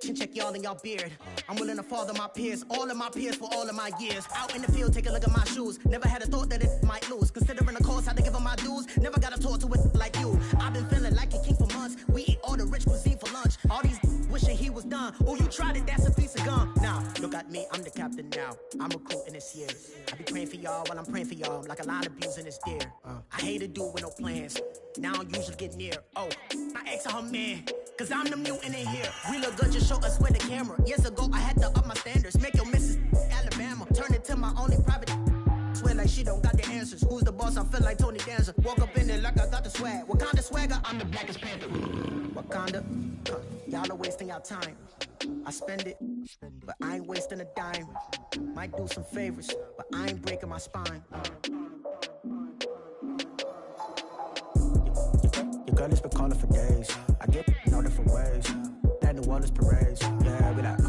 chin check y'all in y'all beard. I'm willing to father my peers, all of my peers for all of my years. Out in the field, take a look at my shoes. Never had a thought that it might lose. Considering the cost, had to give them my dues. Never got a talk to it like you. I've been feeling like a king for months. We eat all the rich cuisine for lunch. All these wishing he was done. Oh, you tried it, that's a piece of gum. Now, look at me, I'm the captain now. I'm recruiting this year. I be praying for y'all while I'm praying for y'all. Like a lot of abusing is there. I hate to do it with no plans. Now I usually get near. Oh, I ex her man. Cause I'm the mutant in here. We look good, just show us where the camera. Years ago, I had to up my standards. Make your missus Alabama. Turn it to my only private. Swear like she don't got the answers. Who's the boss? I feel like Tony Danza. Walk up in there like I got the swag. What kind of swagger? I'm the blackest panther. Wakanda. Y'all are wasting your time. I spend it, but I ain't wasting a dime. Might do some favors, but I ain't breaking my spine. Your girl has been calling for days. I get in all different ways. That New Orleans parades. Yeah, we like,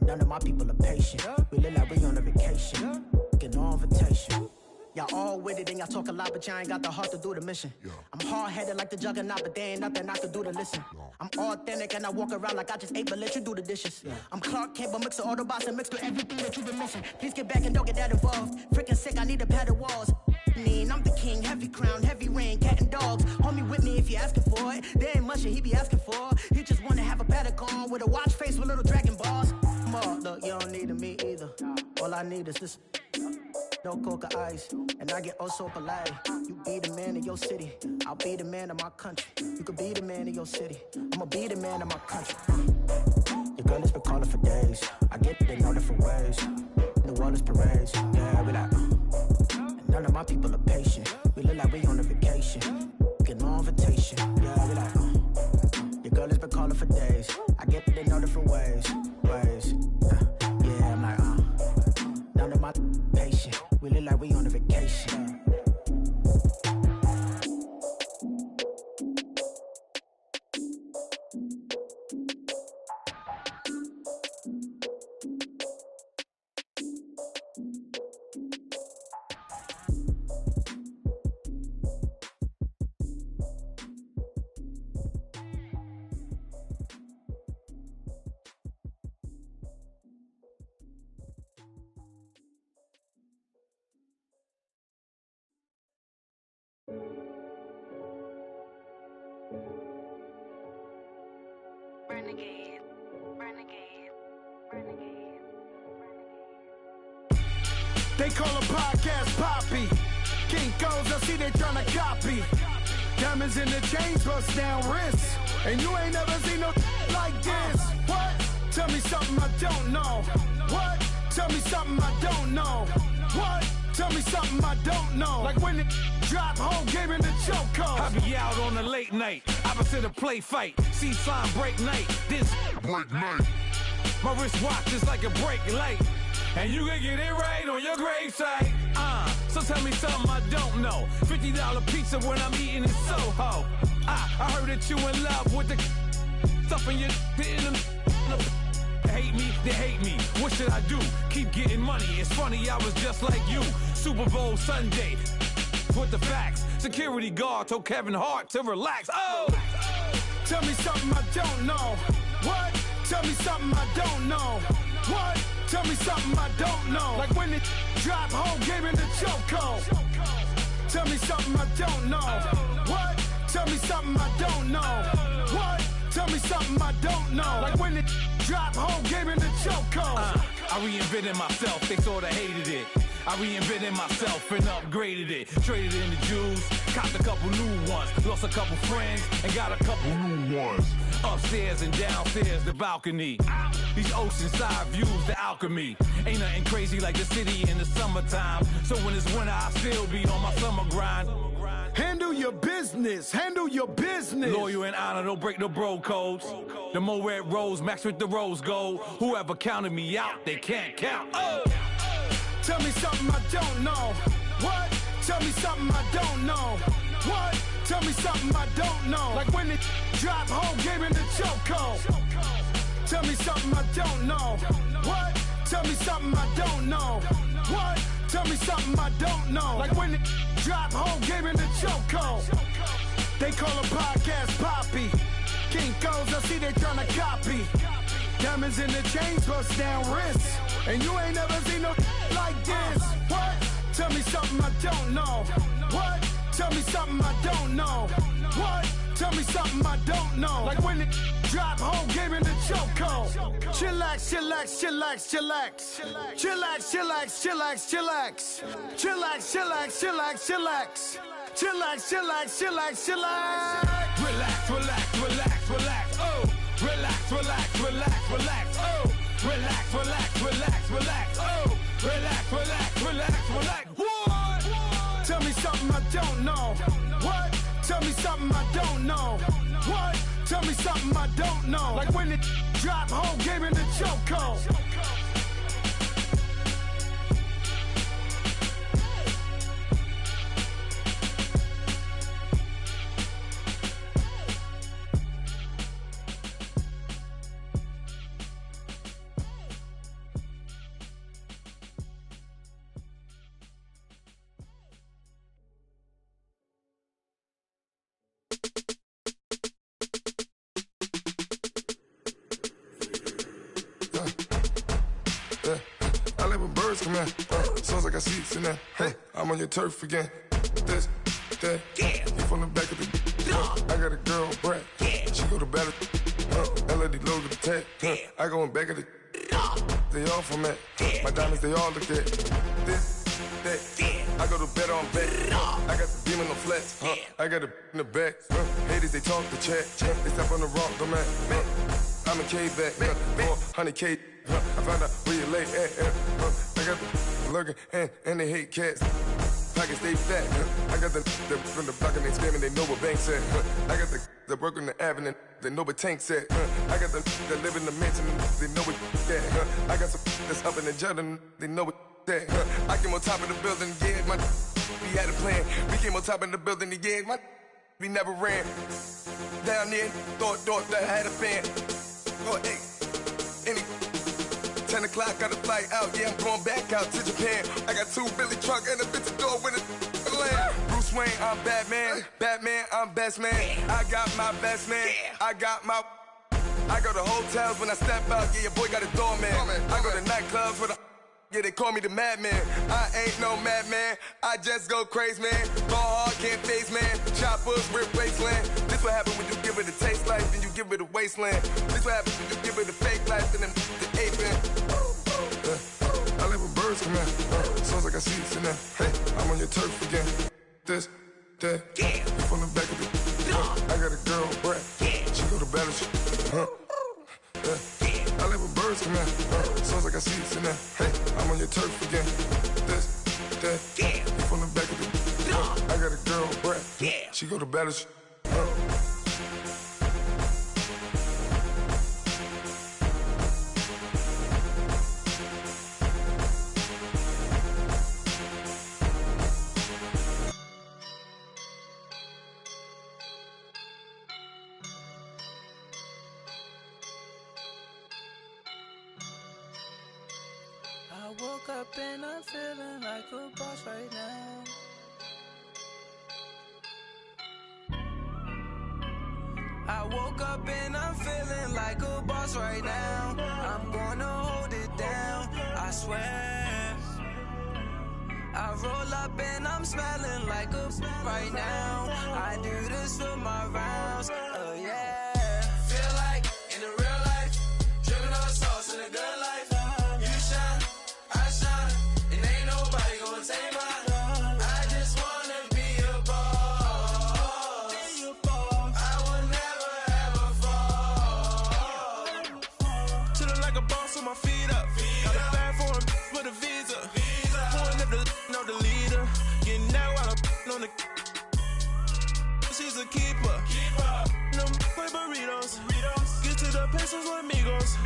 none of my people are patient. We live like we on a vacation. Get no invitation. Yo, y'all all with it and y'all talk a lot, but y'all ain't got the heart to do the mission. I'm hard-headed like the juggernaut, but there ain't nothing I can do to listen. I'm authentic and I walk around like I just ate, but let you do the dishes. I'm Clark Kent, but mix the Autobots and mix with everything that you've been missing. Please get back and don't get that involved. Freaking sick, I need to pad the walls. I'm the king, heavy crown, heavy rain, cat and dogs. Homie with me if you asking for it. There ain't much that he be asking for. He just wanna have a paddock on with a watch face with little dragon balls. Look, you don't need me either. All I need is this. No coca ice, and I get oh so polite. You be the man of your city, I'll be the man of my country. You could be the man of your city, I'ma be the man of my country. Your girl has been calling for days. I get it in all different ways. New Orleans parades, yeah, we like. And none of my people are patient. We look like we on a vacation. Get no invitation, yeah, we like. Your girl has been calling for days. I get it in all different ways. Yeah, I'm like, none of my patient. We look like we on a vacation. Renegade, renegade, renegade. They call a podcast Poppy. Kinkos, I see they tryna copy. Diamonds in the chains, bust down wrists. And you ain't never seen no like this. What? Tell me something I don't know. What? Tell me something I don't know. What? Tell me something I don't know. Like when it drop, whole game in the chokehold. I be out on a late night, opposite a play fight. See slime break night, this break night. My wrist watch is like a brake light. And you can get it right on your gravesite. So tell me something I don't know. $50 pizza when I'm eating in Soho. I heard that you in love with the stuff in your hate me, they hate me. What should I do? Keep getting money. It's funny, I was just like you. Super Bowl Sunday. With the facts. Security guard told Kevin Hart to relax. Oh! Tell me something I don't know. What? Tell me something I don't know. What? Tell me something I don't know. Like when it drop, whole game in the chokehold. Tell me something I don't know. What? Tell me something I don't know. What? Tell me something I don't know. Like when it drop, whole game in the chokehold. I reinvented myself, they sorta hated it. I reinvented myself and upgraded it. Traded in the Jews, copped a couple new ones. Lost a couple friends and got a couple new ones. Upstairs and downstairs, the balcony. These oceanside views, the alchemy. Ain't nothing crazy like the city in the summertime. So when it's winter, I still be on my summer grind. Handle your business, handle your business. Loyal and honor, don't break no bro codes. The more red rose, max with the rose gold. Whoever counted me out, they can't count. Oh! Tell me something I don't know. What? Tell me something I don't know. What? Tell me something I don't know. Like when it drop, whole game in the chokehold. Tell me something I don't know. What? Tell me something I don't know. What? Tell me something I don't know. Like when it drop, whole game in the chokehold. They call a podcast Poppy. Kinkos, I see they tryna copy. Diamonds in the chains, bust down wrists. And you ain't never seen no like this. What? Tell me something I don't know. What? Tell me something I don't know. What? Tell me something I don't know. Like when it drop, whole game in the chokehold. Chillax, chillax, chillax, chillax. Chillax, chillax, chillax, chillax. Chillax, chillax, chillax, chillax. Chillax, chillax, chillax, chillax. Relax, relax, relax, relax. Oh! Relax, relax, relax, relax. Oh! Relax, relax, relax, relax. Oh! Relax, relax, relax, relax. What? Tell me something I don't know. What? Tell me something I don't know. What? Tell me something I don't know. Like when it drop, whole game in the chokehold. come in. Sounds like I seats in there. Hey, I'm on your turf again. This, that, you from the back of the. I got a girl, Brad. She go to battle. LED logo the tag. I go in back of the. They all from it. My diamonds, they all look at. This, that. I go to bed on bed. I got the beam on the flex. I got a in the back. Haters, they talk the chat. They step on the rock, the man. I'm a K-back. 400K. I found out where you lay at. I got the lurking and they hate cats. Pockets stay fat. I got the from the block and they screaming, they know what banks at. I got the work on the avenue, they know what tanks at. I got the that live in the mansion, they know what that. I got some that's up in the Jordan, they know what that. I came on top of the building, yeah, my we had a plan. We came on top of the building, yeah, my we never ran. Down there, thought that I had a fan. Oh, hey, any 10 o'clock, got a flight out, yeah, I'm going back out to Japan. I got 2 Billy truck and a bitch door with a land. Bruce Wayne, I'm Batman. Batman, I'm best man. I got my best man. I got my. I go to hotels when I step out, yeah, your boy got a doorman. I go to nightclubs with a. Yeah, they call me the madman. I ain't no madman. I just go crazy, man. Ball hard, can't face, man. Choppers, rip wasteland. This what happen when you give it a taste life, then you give it a wasteland. This what happens when you give it a fake life, and then the aping. I live with birds come in. Sounds like I see it in there. Hey, I'm on your turf again. This, that, you from the back of the. I got a girl, Brad. She go to battle. I live with birds come in. Sounds like I see it in there. Hey, I'm on your turf again. This, that, you from the back of the. I got a girl, Brad. She go to battle. I woke up and I'm feeling like a boss right now. I woke up and I'm feeling like a boss right now. I'm gonna hold it down, I swear. I roll up and I'm smelling like a right now. I do this for my rounds, oh yeah. Feel like in the real life, dripping on sauce in a good life. You shine, I shine, and ain't nobody gonna take mine. I just wanna be a boss. I will never ever fall. Chillin' like a boss with my feet up. Got a bag for a with a visa. Pulling up the know the leader. Getting out while I'm on the. She's a keeper. No play burritos. Get to the pesos with amigos.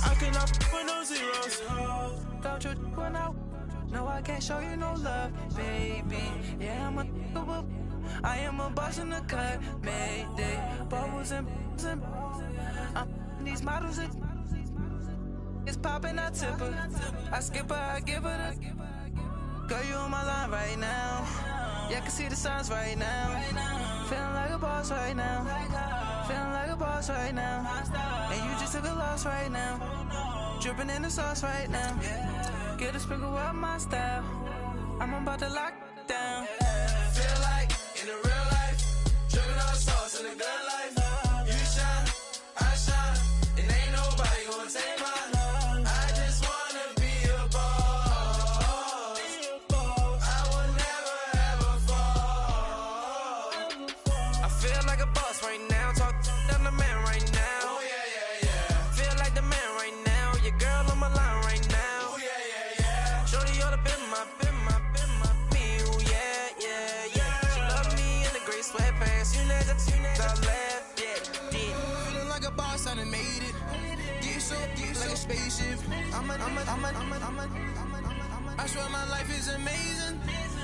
I cannot with no zeros. Don't you run out? No, I can't show you no love, baby. Yeah, I am a boss in the cut, Mayday. Bubbles and these models it's popping, I tip her. I skip her, I give her the. Girl, you on my line right now. Yeah, I can see the signs right now. Feeling like a boss right now. Feeling like a boss right now. And you just took a loss right now. Dripping in the sauce right now. Get a sprinkle up my style. I'm about to lock down. Feel like in the real life, dripping on sauce in the good life. You shine, I shine, and ain't nobody gonna take mine. I just wanna be a boss. I will never ever fall. I feel like a boss right now. Talk down the man right now. Oh yeah, yeah, yeah. Feel like the man right now. Your girl on my line right now. Oh yeah, yeah, yeah. Shorty oughta been my me. Oh yeah, yeah, yeah. She love me in the gray sweatpants. You know that I left, yeah. Feeling like a boss, I done made it. Get so like a spaceship. I swear my life is amazing.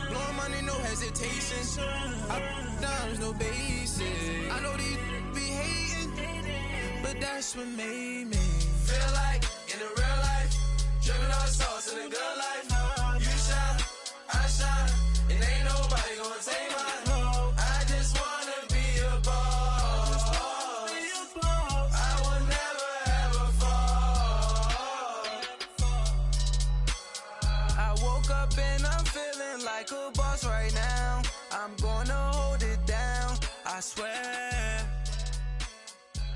Blowing money, no hesitation. Dimes, no basic. I know these be hating, but that's what made me. Feel like in the real life, dripping on sauce in the good life. You shine, I shine, and ain't nobody gonna take mine. I just wanna be a boss. I will never ever fall. I I swear.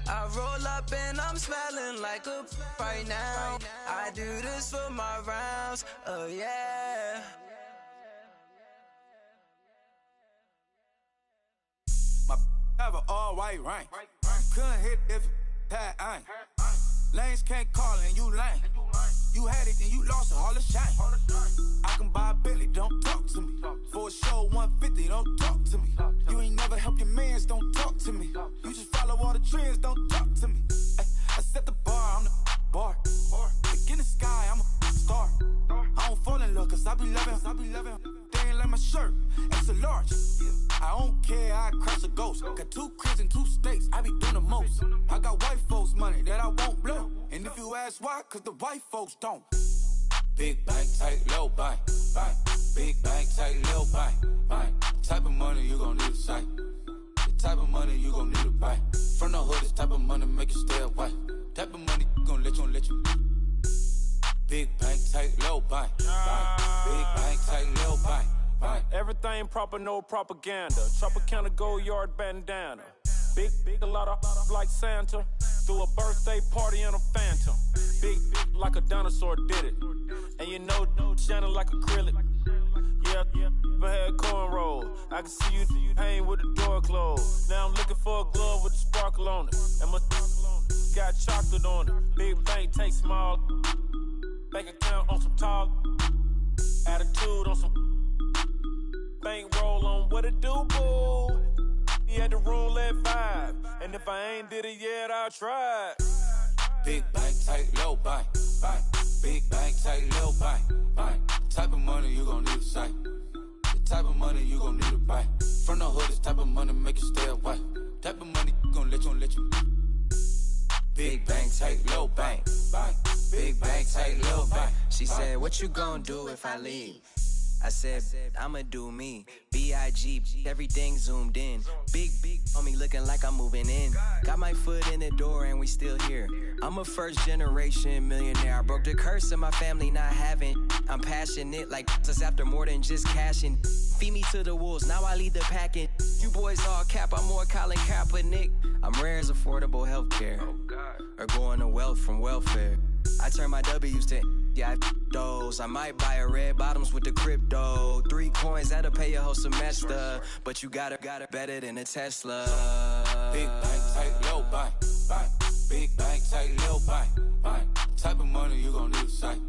I roll up and I'm smelling like a right now. I do this for my rounds, oh yeah. My have an all-white rank. Couldn't hit if it had ain't. Lanes can't call and you lame. You had it and you lost it, all the shame. I can buy a Bentley, don't talk to me. For a show 150, don't talk to me. You ain't never help your mans, don't talk to me. You just follow all the trends, don't talk to me. Ay, I set the bar, I'm the bar. Like in the sky, I'm a star. I don't fall in love, cause I be loving. They ain't like my shirt, it's a large. I don't care, I crash a ghost. Got 2 cribs in 2 states, I be doing the most. I got white folks' money that I won't blow. And if you ask why, cause the white folks don't. Big bank, tight, low bank, bank. Big bank, tight, low bank, bank. Type of money you gon' need a sight. The type of money you gon' need a buy. From the hood, this type of money make you stay away. Type of money gon' let you. Big bank, tight, low bank, bank. Big bank, tight, low bank. Everything proper, no propaganda. Tropicana gold yard bandana. Big, a lot of like Santa. Threw a birthday party in a phantom. Big like a dinosaur did it. And you know, shining like acrylic. Yeah, but had cornrow. I can see you hang with the door closed. Now I'm looking for a glove with a sparkle on it. And my got chocolate on it. Big bank take small. Bank account on some talk. Attitude on some. Bankroll on what it do, boo. He had the roulette vibe. And if I ain't did it yet, I'll try. Big bank, tight, low bank, bank. Big bank, tight, low bank, bank. Type of money you gon' need a sight. The type of money you gon' need to buy. From the hood, this type of money make you stay away. Type of money gon' let you. Big bank, tight, low bank, bank. Big bank, tight, low bank. She said, what you gon' do if I leave? I said, I'ma do me. B.I.G. Everything zoomed in. Big on me looking like I'm moving in. Got my foot in the door and we still here. I'm a first generation millionaire. I broke the curse of my family not having. I'm passionate like us after more than just cashing. Feed me to the wolves, now I lead the packing. You boys all cap, I'm more Colin Kaepernick. I'm rare as affordable healthcare. Or going to wealth from welfare. I turn my W's to those. I might buy a red bottoms with the crypto. 3 coins that'll pay your whole semester. But you got it better than a Tesla. Big bank, tight, low bank, bank. Big bank, tight, low bank, bank. Type of money you gon' need a sight.